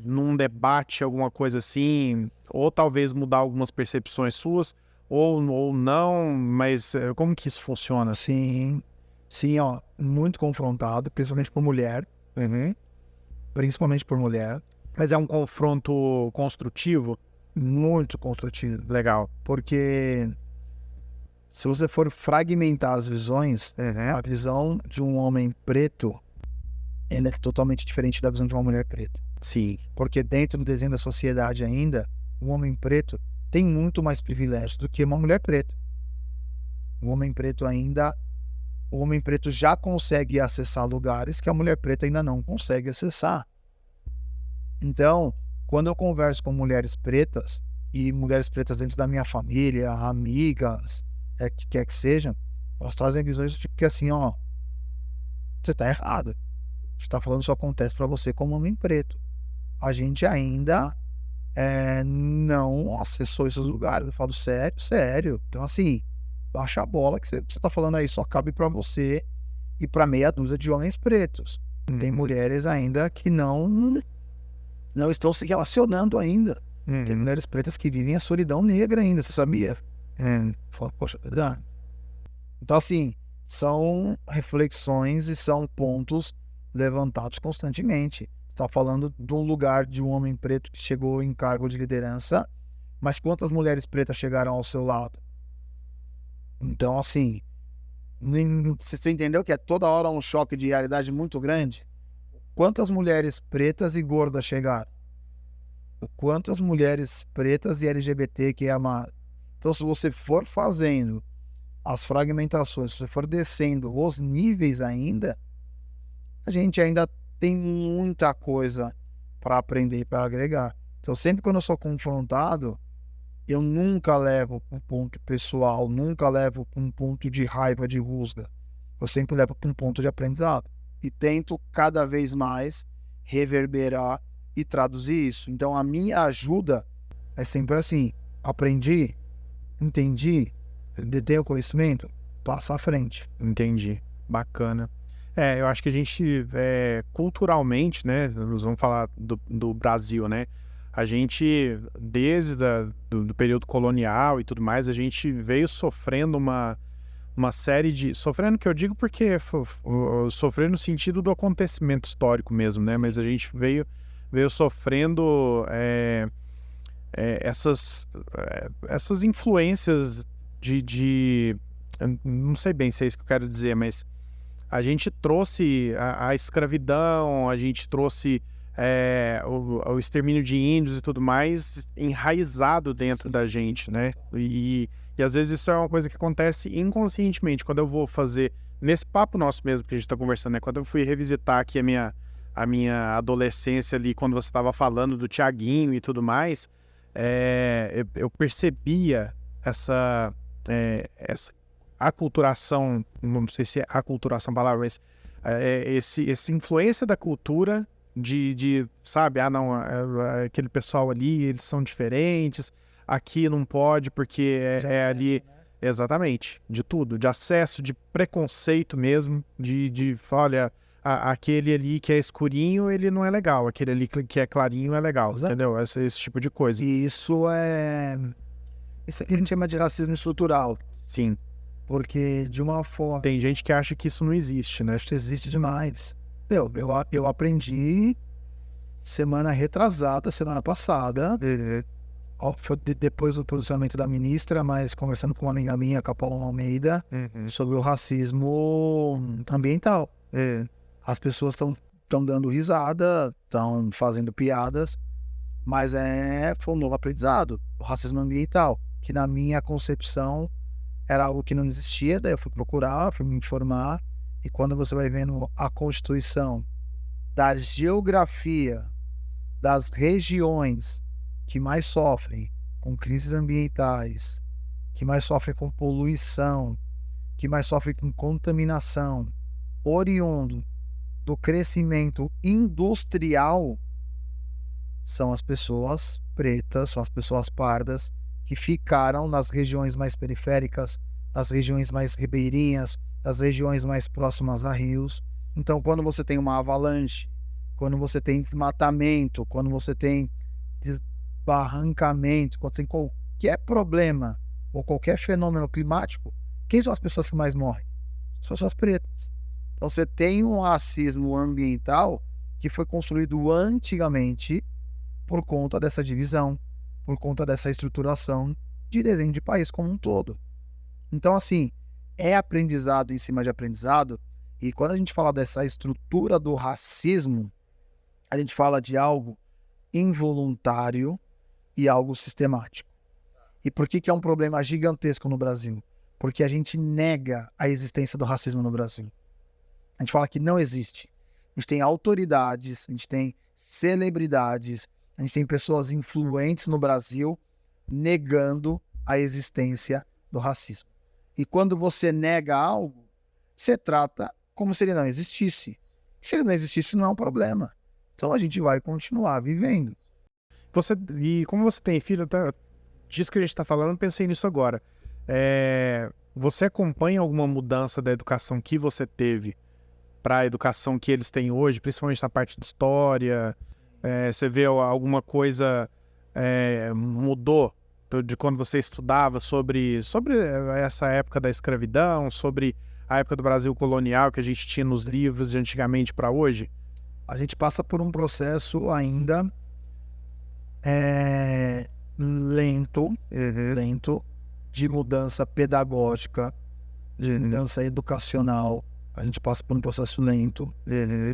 num debate, alguma coisa assim, ou talvez mudar algumas percepções suas, ou não, mas como que isso funciona? Sim, ó, muito confrontado, principalmente por mulher. Principalmente por mulher. Mas é um confronto construtivo? Muito construtivo. Legal. Porque se você for fragmentar as visões, a visão de um homem preto, ela é totalmente diferente da visão de uma mulher preta. Sim. Porque dentro do desenho da sociedade ainda, um homem preto tem muito mais privilégios do que uma mulher preta. O homem preto já consegue acessar lugares que a mulher preta ainda não consegue acessar. Então, quando eu converso com mulheres pretas, e mulheres pretas dentro da minha família, amigas, que quer que seja, elas trazem visões do tipo que assim, ó, você tá errado. Você tá falando que isso acontece pra você como homem preto. A gente ainda não acessou esses lugares. Eu falo, sério. Então, assim, baixa a bola que você tá falando aí, só cabe pra você e pra meia dúzia de homens pretos. Tem mulheres ainda que não estão se relacionando ainda. Tem mulheres pretas que vivem a solidão negra ainda, você sabia? Fala, poxa, verdade. Então, assim, são reflexões e são pontos levantados constantemente. Você está falando de um lugar de um homem preto que chegou em cargo de liderança, mas quantas mulheres pretas chegaram ao seu lado? Então, assim, você entendeu que é toda hora um choque de realidade muito grande? Quantas mulheres pretas e gordas chegaram? Quantas mulheres pretas e LGBT que amaram? Então, se você for fazendo as fragmentações, se você for descendo os níveis ainda, a gente ainda tem muita coisa para aprender e para agregar. Então, sempre quando eu sou confrontado, eu nunca levo para um ponto pessoal, nunca levo para um ponto de raiva, de rusga. Eu sempre levo para um ponto de aprendizado. E tento cada vez mais reverberar e traduzir isso. Então, a minha ajuda é sempre assim: aprendi, entendi, detém o conhecimento, passa à frente. Entendi. Bacana. Eu acho que a gente, culturalmente, né, nós vamos falar do Brasil, né, a gente, desde do período colonial e tudo mais, a gente veio sofrendo uma série de... Sofrendo que eu digo porque sofrer no sentido do acontecimento histórico mesmo, né, mas a gente veio veio sofrendo essas influências eu não sei bem se é isso que eu quero dizer, mas a gente trouxe a escravidão, a gente trouxe o extermínio de índios e tudo mais enraizado dentro da gente, né? E às vezes isso é uma coisa que acontece inconscientemente. Quando eu vou fazer, nesse papo nosso mesmo que a gente tá conversando, né? Quando eu fui revisitar aqui a minha adolescência ali, quando você estava falando do Thiaguinho e tudo mais, eu percebia essa aculturação, não sei se é aculturação a palavra, mas essa influência da cultura sabe, não, aquele pessoal ali, eles são diferentes, aqui não pode porque acesso, ali... né? Exatamente, de tudo, de acesso, de preconceito mesmo, olha, aquele ali que é escurinho, ele não é legal, aquele ali que é clarinho é legal, Exato. entendeu? Esse tipo de coisa. E isso aqui a gente chama de racismo estrutural, Sim, porque de uma forma tem gente que acha que isso não existe, né? isso existe demais. Eu aprendi semana retrasada, semana passada, depois do posicionamento da ministra, mas conversando com uma amiga minha, com a Paula Almeida, sobre o racismo ambiental. As pessoas estão dando risada, estão fazendo piadas, mas foi um novo aprendizado, o racismo ambiental, que na minha concepção era algo que não existia. Daí eu fui procurar, fui me informar, e quando você vai vendo a constituição da geografia das regiões que mais sofrem com crises ambientais, que mais sofrem com poluição, que mais sofrem com contaminação, oriundo do crescimento industrial, são as pessoas pretas, são as pessoas pardas, que ficaram nas regiões mais periféricas, nas regiões mais ribeirinhas, nas regiões mais próximas a rios. Então, quando você tem uma avalanche, quando você tem desmatamento, quando você tem desbarrancamento, quando tem qualquer problema ou qualquer fenômeno climático, quem são as pessoas que mais morrem? As pessoas pretas. Então, você tem um racismo ambiental que foi construído antigamente por conta dessa divisão, por conta dessa estruturação de desenho de país como um todo. Então, assim, é aprendizado em cima de aprendizado, e quando a gente fala dessa estrutura do racismo, a gente fala de algo involuntário e algo sistemático. E por que é um problema gigantesco no Brasil? Porque a gente nega a existência do racismo no Brasil. A gente fala que não existe. A gente tem autoridades, a gente tem celebridades, a gente tem pessoas influentes no Brasil negando a existência do racismo. E quando você nega algo, você trata como se ele não existisse. Se ele não existisse, não é um problema. Então a gente vai continuar vivendo. E como você tem filho, disso que a gente está falando, eu pensei nisso agora. Você acompanha alguma mudança da educação que você teve para a educação que eles têm hoje, principalmente na parte de história? Você vê alguma coisa mudou de quando você estudava sobre essa época da escravidão, sobre a época do Brasil colonial que a gente tinha nos livros de antigamente para hoje? A gente passa por um processo ainda lento de mudança pedagógica, de mudança educacional. A gente passa por um processo lento.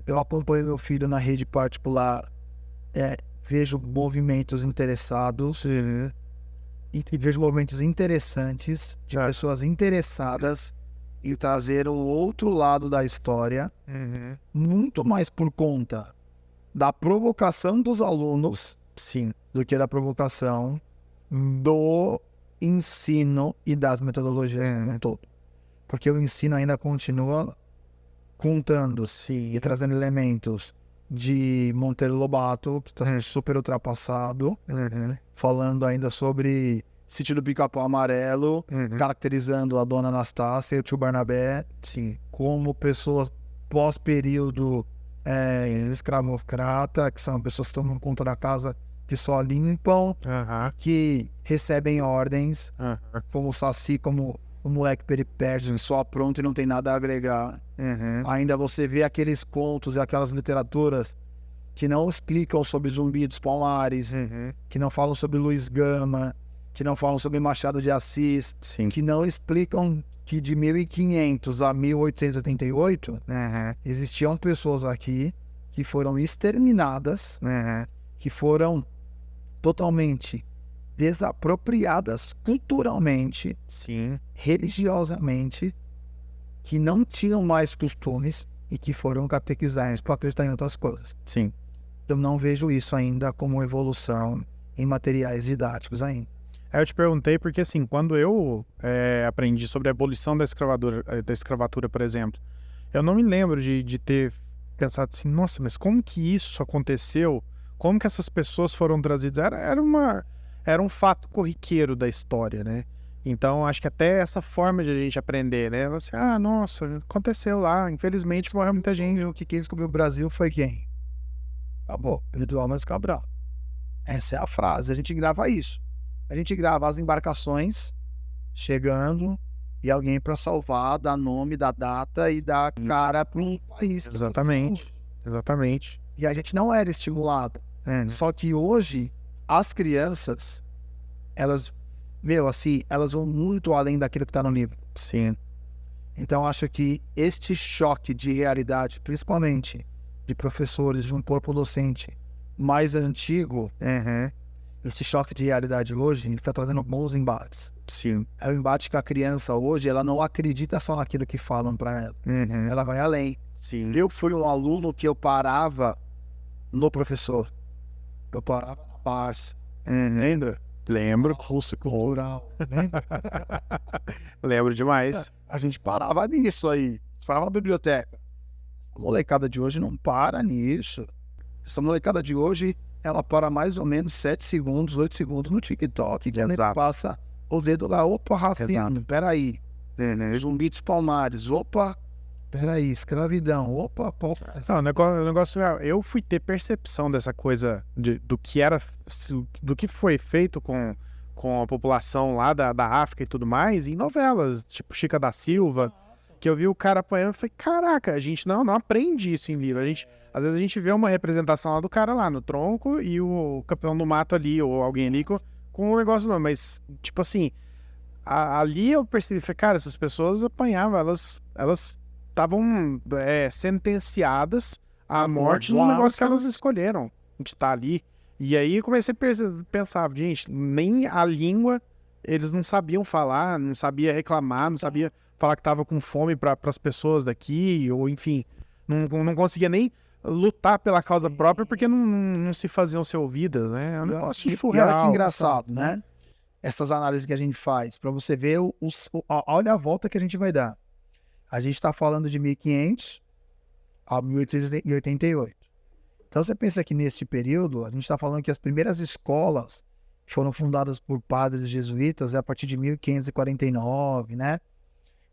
Eu acompanho meu filho na rede particular, vejo movimentos interessados e vejo movimentos interessantes de pessoas interessadas em trazer o outro lado da história, muito mais por conta da provocação dos alunos, sim, do que da provocação do ensino e das metodologias como um todo. Porque o ensino ainda continua contando e trazendo elementos de Monteiro Lobato, que está super ultrapassado, falando ainda sobre Sítio do Pica-Pau Amarelo, caracterizando a dona Anastácia e o tio Barnabé como pessoas pós-período escravocrata, que são pessoas que tomam conta da casa, que só limpam, que recebem ordens, como o Saci, como o moleque peripécio, só apronta e não tem nada a agregar. Ainda você vê aqueles contos e aquelas literaturas que não explicam sobre Zumbi dos Palmares, que não falam sobre Luiz Gama, que não falam sobre Machado de Assis, Sim. que não explicam que de 1500 a 1888 existiam pessoas aqui que foram exterminadas, que foram totalmente desapropriadas culturalmente, Sim. religiosamente, que não tinham mais costumes e que foram catequizados para acreditar em outras coisas. Sim. Eu não vejo isso ainda como evolução em materiais didáticos ainda. Aí eu te perguntei porque, assim, quando eu aprendi sobre a abolição da escravatura, por exemplo, eu não me lembro de ter pensado assim, nossa, mas como que isso aconteceu? Como que essas pessoas foram trazidas? Era um fato corriqueiro da história, né? Então, acho que até essa forma de a gente aprender, né? Assim, nossa, aconteceu lá, infelizmente morreu muita gente. O que quem descobriu o Brasil foi quem? Acabou, Pedro Álvares Cabral. Essa é a frase, a gente grava isso. A gente grava as embarcações chegando e alguém para salvar, dar nome, dar data e dar cara para um país. Exatamente, exatamente. E a gente não era estimulado. Só que hoje, as crianças, elas vão muito além daquilo que está no livro. Sim. Então, acho que este choque de realidade, principalmente de professores de um corpo docente mais antigo, esse choque de realidade hoje, ele está trazendo bons embates. Sim. É o embate que a criança hoje, ela não acredita só naquilo que falam para ela. Ela vai além. Sim. Eu fui um aluno que eu parava no professor. Eu parava na parça. Lembra? Lembro. Russo cultural. Lembra? Lembro demais. A gente parava nisso aí. Parava na biblioteca. Essa molecada de hoje não para nisso. Essa molecada de hoje, ela para mais ou menos 7 segundos, 8 segundos no TikTok. Quando ele passa o dedo lá, opa, racismo, peraí. Zumbi dos Palmares, opa, peraí, escravidão, opa, pô. Não, o negócio real. Eu fui ter percepção dessa coisa do que foi feito com a população lá da África e tudo mais em novelas, tipo Chica da Silva, que eu vi o cara apanhando e falei, caraca, a gente não aprende isso em livro. Às vezes a gente vê uma representação lá do cara lá no tronco e o capitão do mato ali, ou alguém ali com um negócio não, mas tipo assim, ali eu percebi, falei, cara, essas pessoas apanhavam, elas estavam sentenciadas à morte no negócio que elas escolheram de estar ali. E aí eu comecei a pensar, gente, nem a língua eles não sabiam falar, não sabia reclamar, não sabia falar que tava com fome para as pessoas daqui, ou enfim, não conseguia nem lutar pela causa própria porque não se faziam ser ouvidas, né? É um negócio surreal. Olha que engraçado, né? Essas análises que a gente faz, para você ver olha a volta que a gente vai dar. A gente está falando de 1500 a 1888. Então você pensa que nesse período, a gente está falando que as primeiras escolas foram fundadas por padres jesuítas a partir de 1549, né?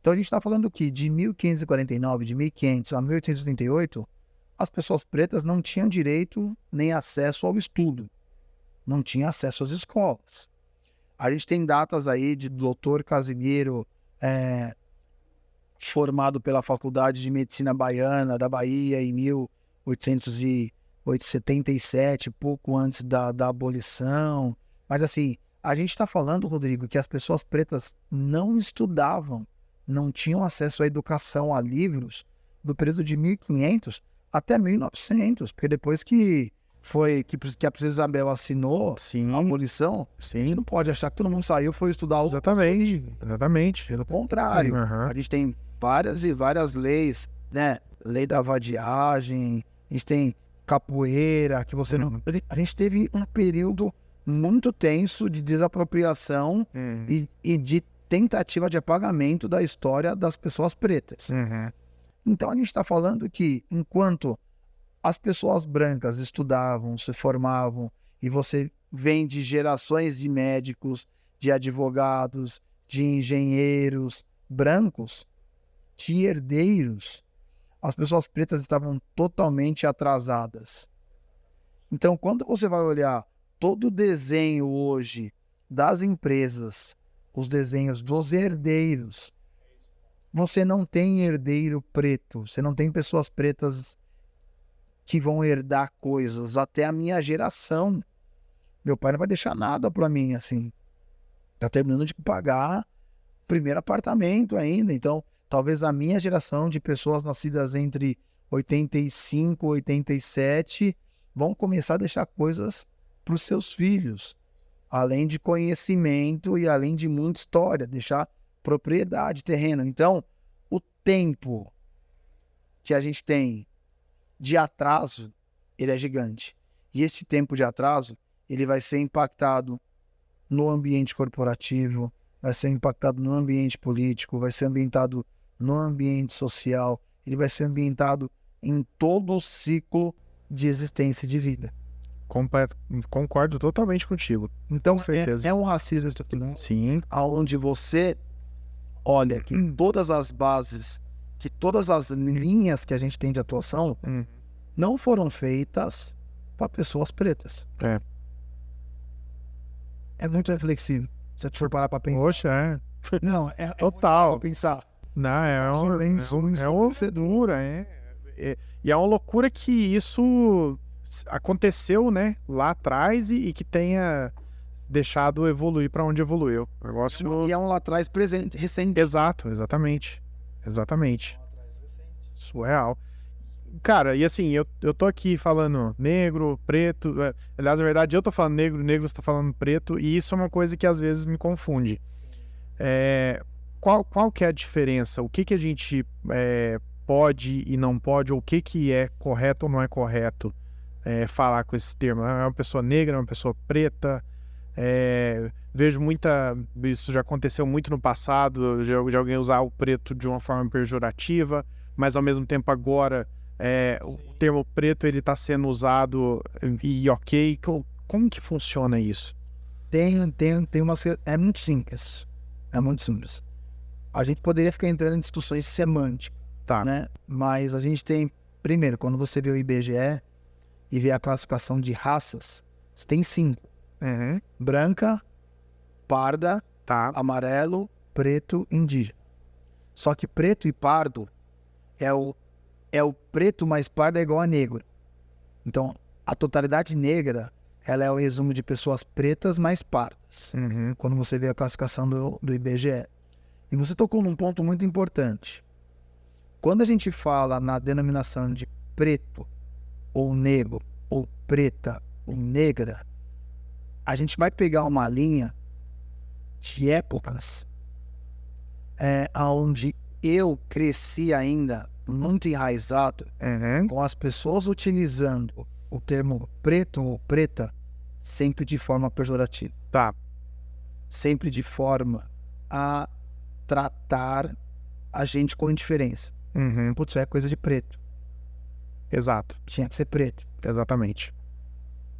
Então a gente está falando que de 1549, de 1500 a 1888, as pessoas pretas não tinham direito nem acesso ao estudo, não tinham acesso às escolas. A gente tem datas aí de Dr. Casimiro, formado pela Faculdade de Medicina Baiana da Bahia em 1877, pouco antes da abolição. Mas assim, a gente está falando, Rodrigo, que as pessoas pretas não estudavam, não tinham acesso à educação, a livros, do período de 1500 até 1900, porque depois que a Princesa Isabel assinou a abolição, a gente não pode achar que todo mundo saiu e foi estudar o... Exatamente. Pelo contrário, a gente tem várias e várias leis, né? Lei da vadiagem, a gente tem capoeira, que você não... A gente teve um período muito tenso de desapropriação e de tentativa de apagamento da história das pessoas pretas. Então a gente está falando que enquanto as pessoas brancas estudavam, se formavam, e você vem de gerações de médicos, de advogados, de engenheiros brancos, de herdeiros, as pessoas pretas estavam totalmente atrasadas. Então, quando você vai olhar todo o desenho hoje das empresas, os desenhos dos herdeiros, você não tem herdeiro preto, você não tem pessoas pretas que vão herdar coisas até a minha geração. Meu pai não vai deixar nada para mim, assim. Tá terminando de pagar o primeiro apartamento ainda. Então, talvez a minha geração de pessoas nascidas entre 85 e 87 vão começar a deixar coisas para os seus filhos. Além de conhecimento e além de muita história. Deixar propriedade, terreno. Então, o tempo que a gente tem de atraso, ele é gigante. E esse tempo de atraso, ele vai ser impactado no ambiente corporativo, vai ser impactado no ambiente político, vai ser ambientado no ambiente social, ele vai ser ambientado em todo o ciclo de existência de vida. Concordo totalmente contigo. Então, Com certeza. é um racismo estrutural. Sim. Onde você olha que todas as bases, que todas as linhas que a gente tem de atuação não foram feitas para pessoas pretas. É muito reflexivo. Se você for parar para pensar. Poxa, Não, é total. muito pensar. Não, é uma loucura, e é uma loucura que isso aconteceu, né, lá atrás e que tenha deixado evoluir para onde evoluiu. O negócio... E é um lá atrás presente, recente. Exato, exatamente. Surreal. Cara, e assim, eu tô aqui falando negro, preto, aliás, na verdade eu tô falando negro, negro você tá falando preto, e isso é uma coisa que às vezes me confunde. Qual que é a diferença? O que a gente pode e não pode, ou o que é correto ou não é correto falar com esse termo? É uma pessoa negra, é uma pessoa preta? Vejo isso já aconteceu muito no passado, de alguém usar o preto de uma forma pejorativa, mas ao mesmo tempo agora o termo preto ele está sendo usado e ok. Como que funciona isso? Tem é muito simples. É muito simples. A gente poderia ficar entrando em discussões semânticas, né? Mas a gente tem, primeiro, quando você vê o IBGE e vê a classificação de raças, você tem 5. Branca, parda, amarelo, preto, indígena. Só que preto e pardo é o preto mais pardo é igual a negro. Então, a totalidade negra, ela é o resumo de pessoas pretas mais pardas. Quando você vê a classificação do IBGE. E você tocou num ponto muito importante. Quando a gente fala na denominação de preto ou negro, ou preta ou negra, a gente vai pegar uma linha de épocas onde eu cresci ainda muito enraizado com as pessoas utilizando o termo preto ou preta sempre de forma pejorativa. Sempre de forma a tratar a gente com indiferença. Putz, é coisa de preto. Exato. Tinha que ser preto. Exatamente.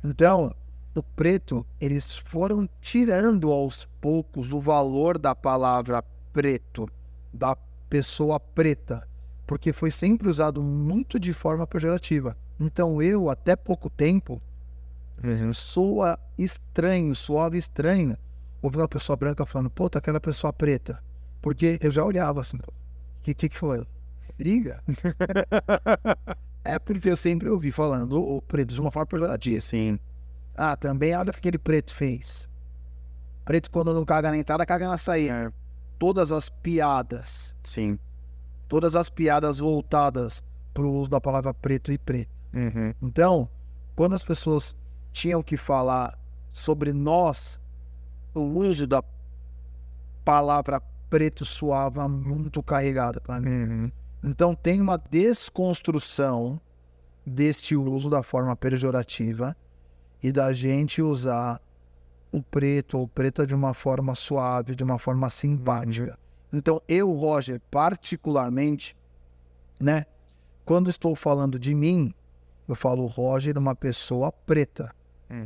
Então, o preto, eles foram tirando aos poucos o valor da palavra preto, da pessoa preta, porque foi sempre usado muito de forma pejorativa. Então eu, até pouco tempo, soava estranho, ouvir uma pessoa branca falando, pô, tá aquela pessoa preta. Porque eu já olhava assim, que foi? Briga? É porque eu sempre ouvi falando o preto de uma forma pejorativa. Sim. Também olha o que aquele preto fez. Preto quando não caga na entrada, caga na saída. Todas as piadas. Sim. Todas as piadas voltadas pro uso da palavra preto e preta. Então, quando as pessoas tinham que falar sobre nós, o uso da palavra preto soava muito carregada para mim. Então tem uma desconstrução deste uso da forma pejorativa e da gente usar o preto ou preta de uma forma suave, de uma forma simpática. Então eu, Roger, particularmente, né, quando estou falando de mim, eu falo Roger, uma pessoa preta,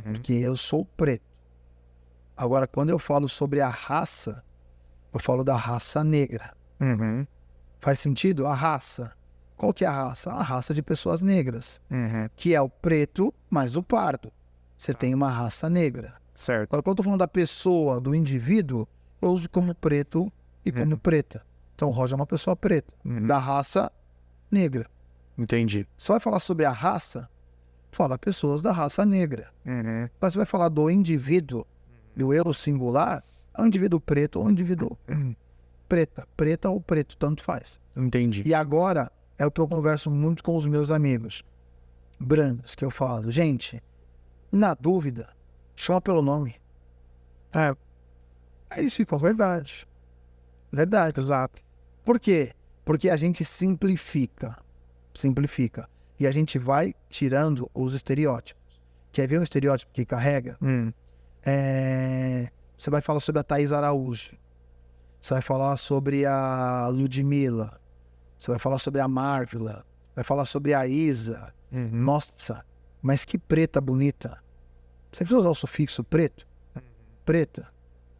porque eu sou preto. Agora, quando eu falo sobre a raça, eu falo da raça negra. Faz sentido? A raça. Qual que é a raça? A raça de pessoas negras. Que é o preto mais o pardo. Você tem uma raça negra. Certo. Agora, quando eu tô falando da pessoa, do indivíduo, eu uso como preto e como preta. Então, o Roger é uma pessoa preta. Da raça negra. Entendi. Você vai falar sobre a raça, fala pessoas da raça negra. Mas você vai falar do indivíduo, do eu singular, é um indivíduo preto ou um indivíduo preta. Preta ou preto, tanto faz. Entendi. E agora é o que eu converso muito com os meus amigos brancos, que eu falo, gente, na dúvida, chama pelo nome. É, Aí eles ficam, verdade. Verdade. exato. Por quê? Porque a gente simplifica. E a gente vai tirando os estereótipos. Quer ver um estereótipo que carrega? Você vai falar sobre a Thaís Araújo. Você vai falar sobre a Ludmilla. Você vai falar sobre a Marvila. Vai falar sobre a Isa. Nossa, mas que preta bonita. Você precisa usar o sufixo preto? Preta.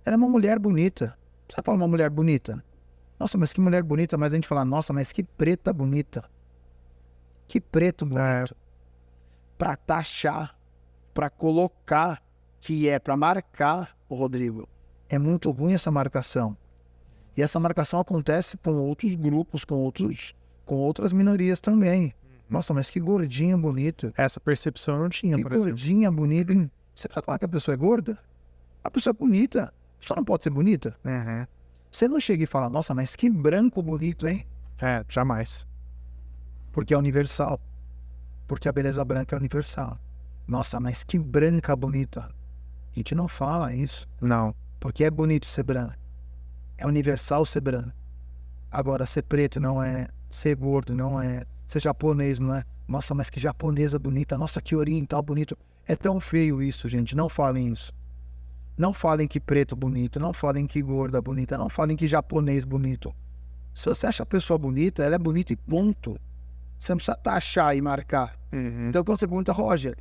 Ela é uma mulher bonita. Você vai falar uma mulher bonita? Nossa, mas que mulher bonita. Mas a gente fala, nossa, mas que preta bonita. Que preto bonito. Pra taxar, pra colocar que é, pra marcar o Rodrigo. É muito ruim essa marcação. E essa marcação acontece com outros grupos, com outras minorias também. Nossa, mas que gordinha bonita. Essa percepção eu não tinha, Que por exemplo. gordinha bonita. Você precisa falar que a pessoa é gorda? A pessoa é bonita. Só não pode ser bonita. Você não chega e fala, nossa, mas que branco bonito, hein? É, jamais. Porque é universal. Porque a beleza branca é universal. Nossa, mas que branca bonita. A gente não fala isso. Não. Porque é bonito ser branco. É universal ser branco. Agora, ser preto não é. Ser gordo não é. Ser japonês não é. Nossa, mas que japonesa bonita. Nossa, que oriental bonito. É tão feio isso, gente. Não falem isso. Não falem que preto bonito. Não falem que gorda bonita. Não falem que japonês bonito. Se você acha a pessoa bonita, ela é bonita e ponto. Você não precisa taxar e marcar. Então, quando você pergunta, Roger,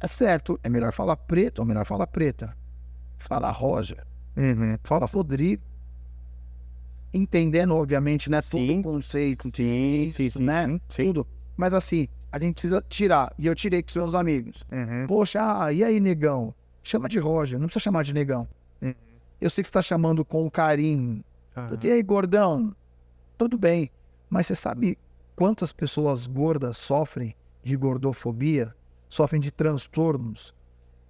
é certo, é melhor falar preto ou melhor falar preta? Fala Roger. Fala Rodrigo. Entendendo, obviamente, né? Sim. Todo o conceito. Sim, né? sim. Tudo. Mas assim, a gente precisa tirar. E eu tirei com os meus amigos. Poxa, e aí, negão? Chama de Roger, não precisa chamar de negão. Eu sei que você está chamando com carinho. E aí, gordão? Tudo bem. Mas você sabe quantas pessoas gordas sofrem de gordofobia? Sofrem de transtornos?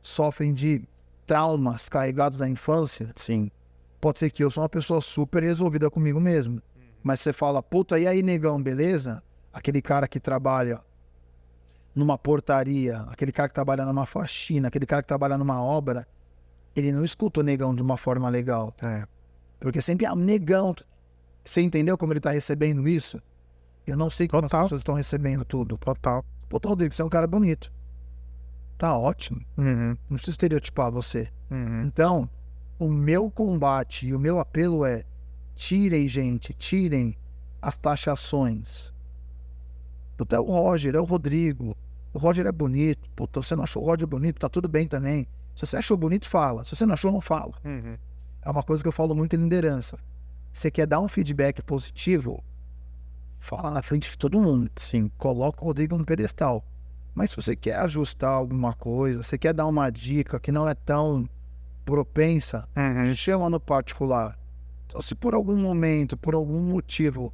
Sofrem de traumas carregados da infância? Sim. Pode ser que eu sou uma pessoa super resolvida comigo mesmo. Mas você fala, puta, e aí, negão, beleza? Aquele cara que trabalha numa portaria, aquele cara que trabalha numa faxina, aquele cara que trabalha numa obra, ele não escuta o negão de uma forma legal. Porque sempre é negão. Você entendeu como ele tá recebendo isso? Eu não sei como as pessoas estão recebendo tudo. Total. Puta, Rodrigo, você é um cara bonito. Tá ótimo. Não preciso estereotipar você. Então, o meu combate e o meu apelo é: tirem, gente, tirem as taxações. Puta, é o Roger, é o Rodrigo. O Roger é bonito. Puta, você não achou o Roger bonito? Tá tudo bem também. Se você achou bonito, fala. Se você não achou, não fala. É uma coisa que eu falo muito em liderança. Você quer dar um feedback positivo? Fala na frente de todo mundo. Sim. Coloca o Rodrigo no pedestal. Mas se você quer ajustar alguma coisa, você quer dar uma dica que não é tão propensa, chama no particular. Então, se por algum momento, por algum motivo,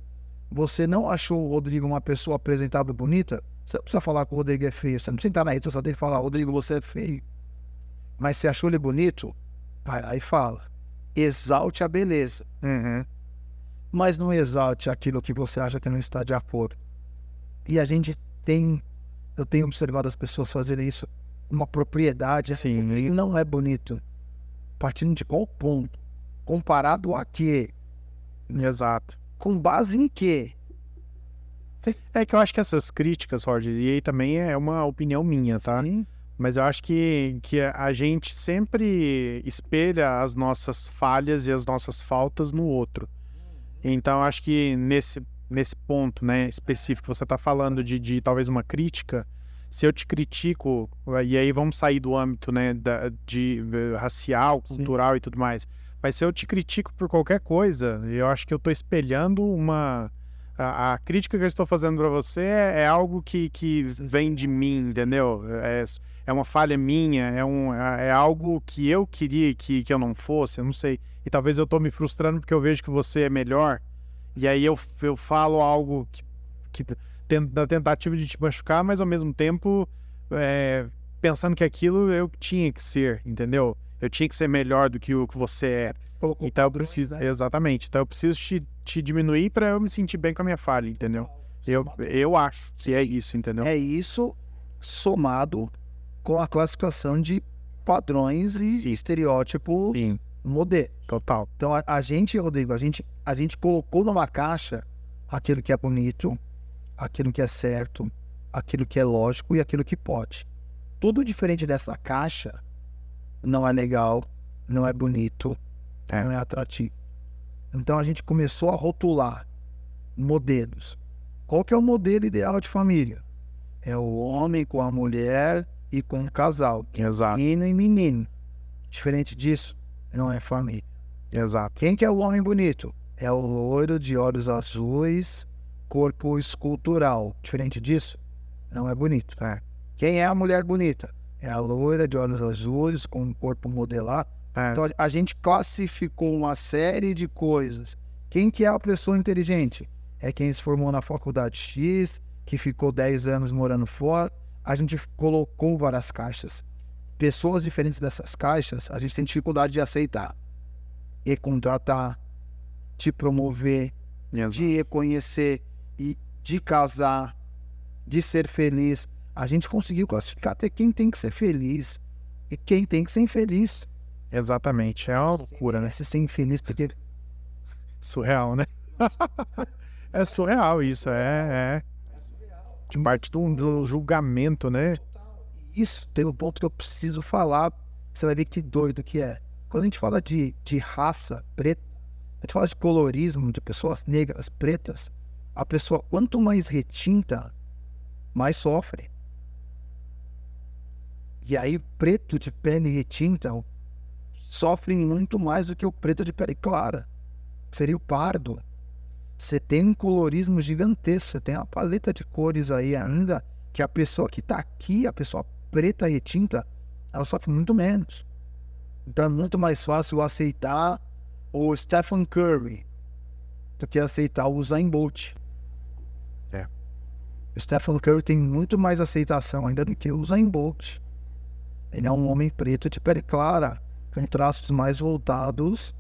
você não achou o Rodrigo uma pessoa apresentável bonita, você não precisa falar que o Rodrigo é feio. Você não precisa entrar na rede social dele e falar, Rodrigo, você é feio. Mas se achou ele bonito, vai lá e fala. Exalte a beleza. Mas não exalte aquilo que você acha que não está de acordo. E a gente tem... Eu tenho observado as pessoas fazerem isso com uma propriedade. Sim. Não é bonito. Partindo de qual ponto? Comparado a quê? Exato. Com base em quê? É que eu acho que essas críticas, Roger, e aí também é uma opinião minha, tá? Sim. Mas eu acho que a gente sempre espelha as nossas falhas e as nossas faltas no outro. Então eu acho que nesse ponto, né, específico que você está falando de talvez uma crítica, se eu te critico, e aí vamos sair do âmbito, né, de racial, cultural e tudo mais, mas se eu te critico por qualquer coisa, eu acho que eu estou espelhando a crítica que eu estou fazendo para você é algo que vem de mim, entendeu? É uma falha minha, é algo que eu queria que eu não fosse, eu não sei. E talvez eu estou me frustrando porque eu vejo que você é melhor, e aí eu falo algo que na tentativa de te machucar, mas ao mesmo tempo pensando que aquilo eu tinha que ser, entendeu? Eu tinha que ser melhor do que o que você é. Então eu preciso, exatamente. Então eu preciso te diminuir para eu me sentir bem com a minha falha, entendeu? Eu acho que é isso, entendeu? É isso somado com a classificação de padrões e estereótipo Sim, modelo. total. Então a gente, Rodrigo, a gente colocou numa caixa aquilo que é bonito, aquilo que é certo, aquilo que é lógico e aquilo que pode. Tudo diferente dessa caixa não é legal, não é bonito, não é atrativo. Então a gente começou a rotular modelos. Qual que é o modelo ideal de família? É o homem com a mulher e com o casal. Exato. Menino e menino. Diferente disso, não é família. Exato. Quem que é o homem bonito? É o loiro de olhos azuis, corpo escultural. Diferente disso, não é bonito. Quem é a mulher bonita? É a loira de olhos azuis, com um corpo modelado. Então a gente classificou uma série de coisas. Quem que é a pessoa inteligente? É quem se formou na faculdade X, que ficou 10 anos morando fora. A gente colocou várias caixas. Pessoas diferentes dessas caixas, a gente tem dificuldade de aceitar. E contratar, de promover, de reconhecer, e de casar, de ser feliz. A gente conseguiu classificar até quem tem que ser feliz e quem tem que ser infeliz. Exatamente. É uma loucura, né? Se ser infeliz porque... Surreal, né? É surreal isso, de parte do julgamento, né? Isso tem um ponto que eu preciso falar, você vai ver que doido que é. Quando a gente fala de raça preta, a gente fala de colorismo, de pessoas negras, pretas, a pessoa, quanto mais retinta, mais sofre. E aí, preto de pele retinta sofre muito mais do que o preto de pele clara. Seria o pardo. Você tem um colorismo gigantesco, você tem uma paleta de cores aí ainda, que a pessoa que tá aqui, a pessoa preta retinta, ela sofre muito menos. Então é muito mais fácil aceitar o Stephen Curry do que aceitar o Usain Bolt. O Stephen Curry tem muito mais aceitação ainda do que o Usain Bolt. Ele é um homem preto de pele clara, com traços mais voltados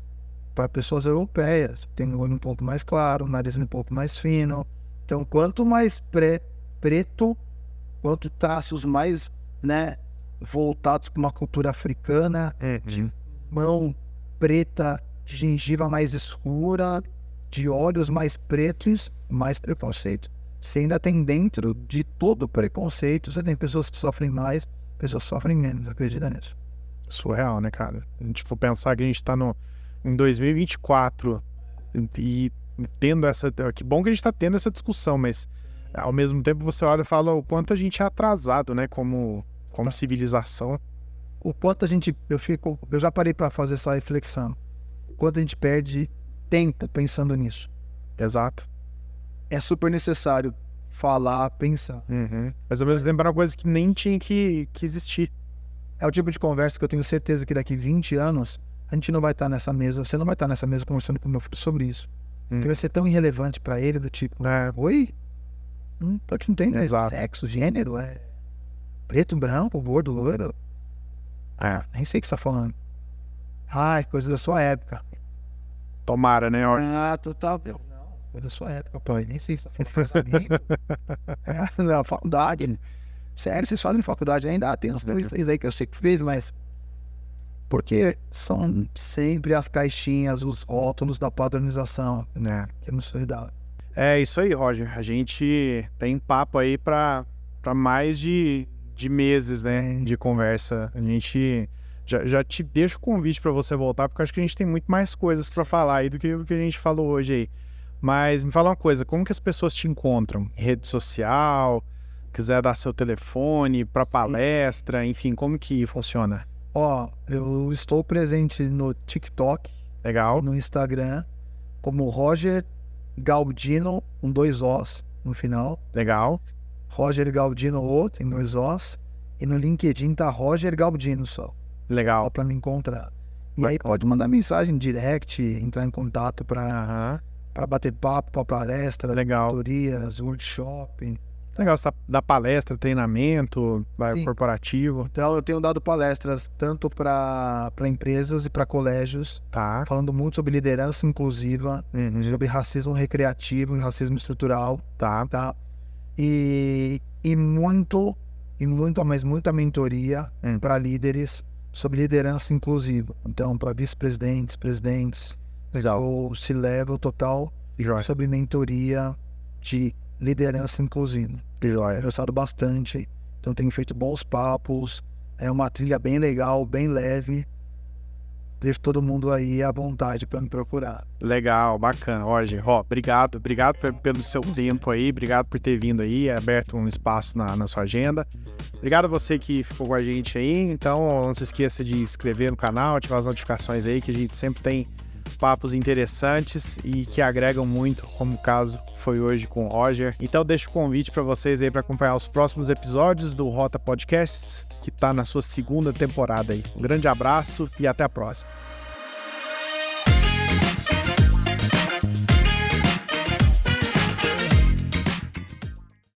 para pessoas europeias. Tem o olho um pouco mais claro, o nariz um pouco mais fino. Então, quanto mais preto, quanto traços mais, voltados para uma cultura africana, de mão preta, de gengiva mais escura, de olhos mais pretos, mais preconceito. Você ainda tem dentro de todo o preconceito, você tem pessoas que sofrem mais, pessoas que sofrem menos, acredita nisso? Surreal, né, cara? A gente for pensar que a gente tá em 2024 e tendo essa... Que bom que a gente tá tendo essa discussão, mas ao mesmo tempo você olha e fala o quanto a gente é atrasado, né, como civilização. O quanto a gente... Eu já parei para fazer essa reflexão. O quanto a gente perde tempo pensando nisso. Exato. É super necessário falar, pensar. Mas ao mesmo tempo era uma coisa que nem tinha que existir. É o tipo de conversa que eu tenho certeza que daqui 20 anos a gente não vai estar nessa mesa, você não vai estar nessa mesa conversando com o meu filho sobre isso. Porque vai ser tão irrelevante para ele, do tipo, oi? A gente não tem sexo, gênero, preto, branco, gordo, loiro. Nem sei o que você tá falando. Ai, coisa da sua época. Tomara, né? Total. Coisa da sua época, pai. Nem sei se você tá falando de casamento. Não, faculdade. Sério, vocês fazem faculdade ainda? Tem uns 2, 3 aí que eu sei que fez, mas... Porque são sempre as caixinhas, os rótulos da padronização, que não sei dar. É isso aí, Roger. A gente tem papo aí para mais de meses, né, de conversa. A gente... Já te deixo o convite para você voltar, porque eu acho que a gente tem muito mais coisas para falar aí do que o que a gente falou hoje aí. Mas me fala uma coisa, como que as pessoas te encontram? Em rede social, quiser dar seu telefone para palestra, enfim, como que funciona? Eu estou presente no TikTok, legal, no Instagram, como Roger Galdino, com 2 Os no final. Legal. Roger Galdino, tem 2 Os. E no LinkedIn tá Roger Galdino só. Legal. Só para me encontrar. E aí pode mandar mensagem direct, entrar em contato para bater papo, para palestra, legal, tutorias, workshop. Negócio da palestra, treinamento, Sim. corporativo. Então, eu tenho dado palestras tanto para empresas e para colégios, Tá. falando muito sobre liderança inclusiva, Uhum. sobre racismo recreativo e racismo estrutural, Tá. tá? E muita mentoria para líderes sobre liderança inclusiva. Então, para vice-presidentes, presidentes, Legal. ou C-level total, Joia. sobre mentoria de liderança inclusiva. Joia. Eu gostado bastante, então tenho feito bons papos, é uma trilha bem legal, bem leve. Deixo todo mundo aí à vontade para me procurar. Legal, bacana. Roger, obrigado pelo seu tempo aí, obrigado por ter vindo aí, aberto um espaço na sua agenda. Obrigado a você que ficou com a gente aí, então não se esqueça de se inscrever no canal, ativar as notificações aí, que a gente sempre tem papos interessantes e que agregam muito, como o caso foi hoje com o Roger. Então deixo o convite para vocês aí para acompanhar os próximos episódios do Rota Podcasts, que está na sua segunda temporada aí. Um grande abraço e até a próxima.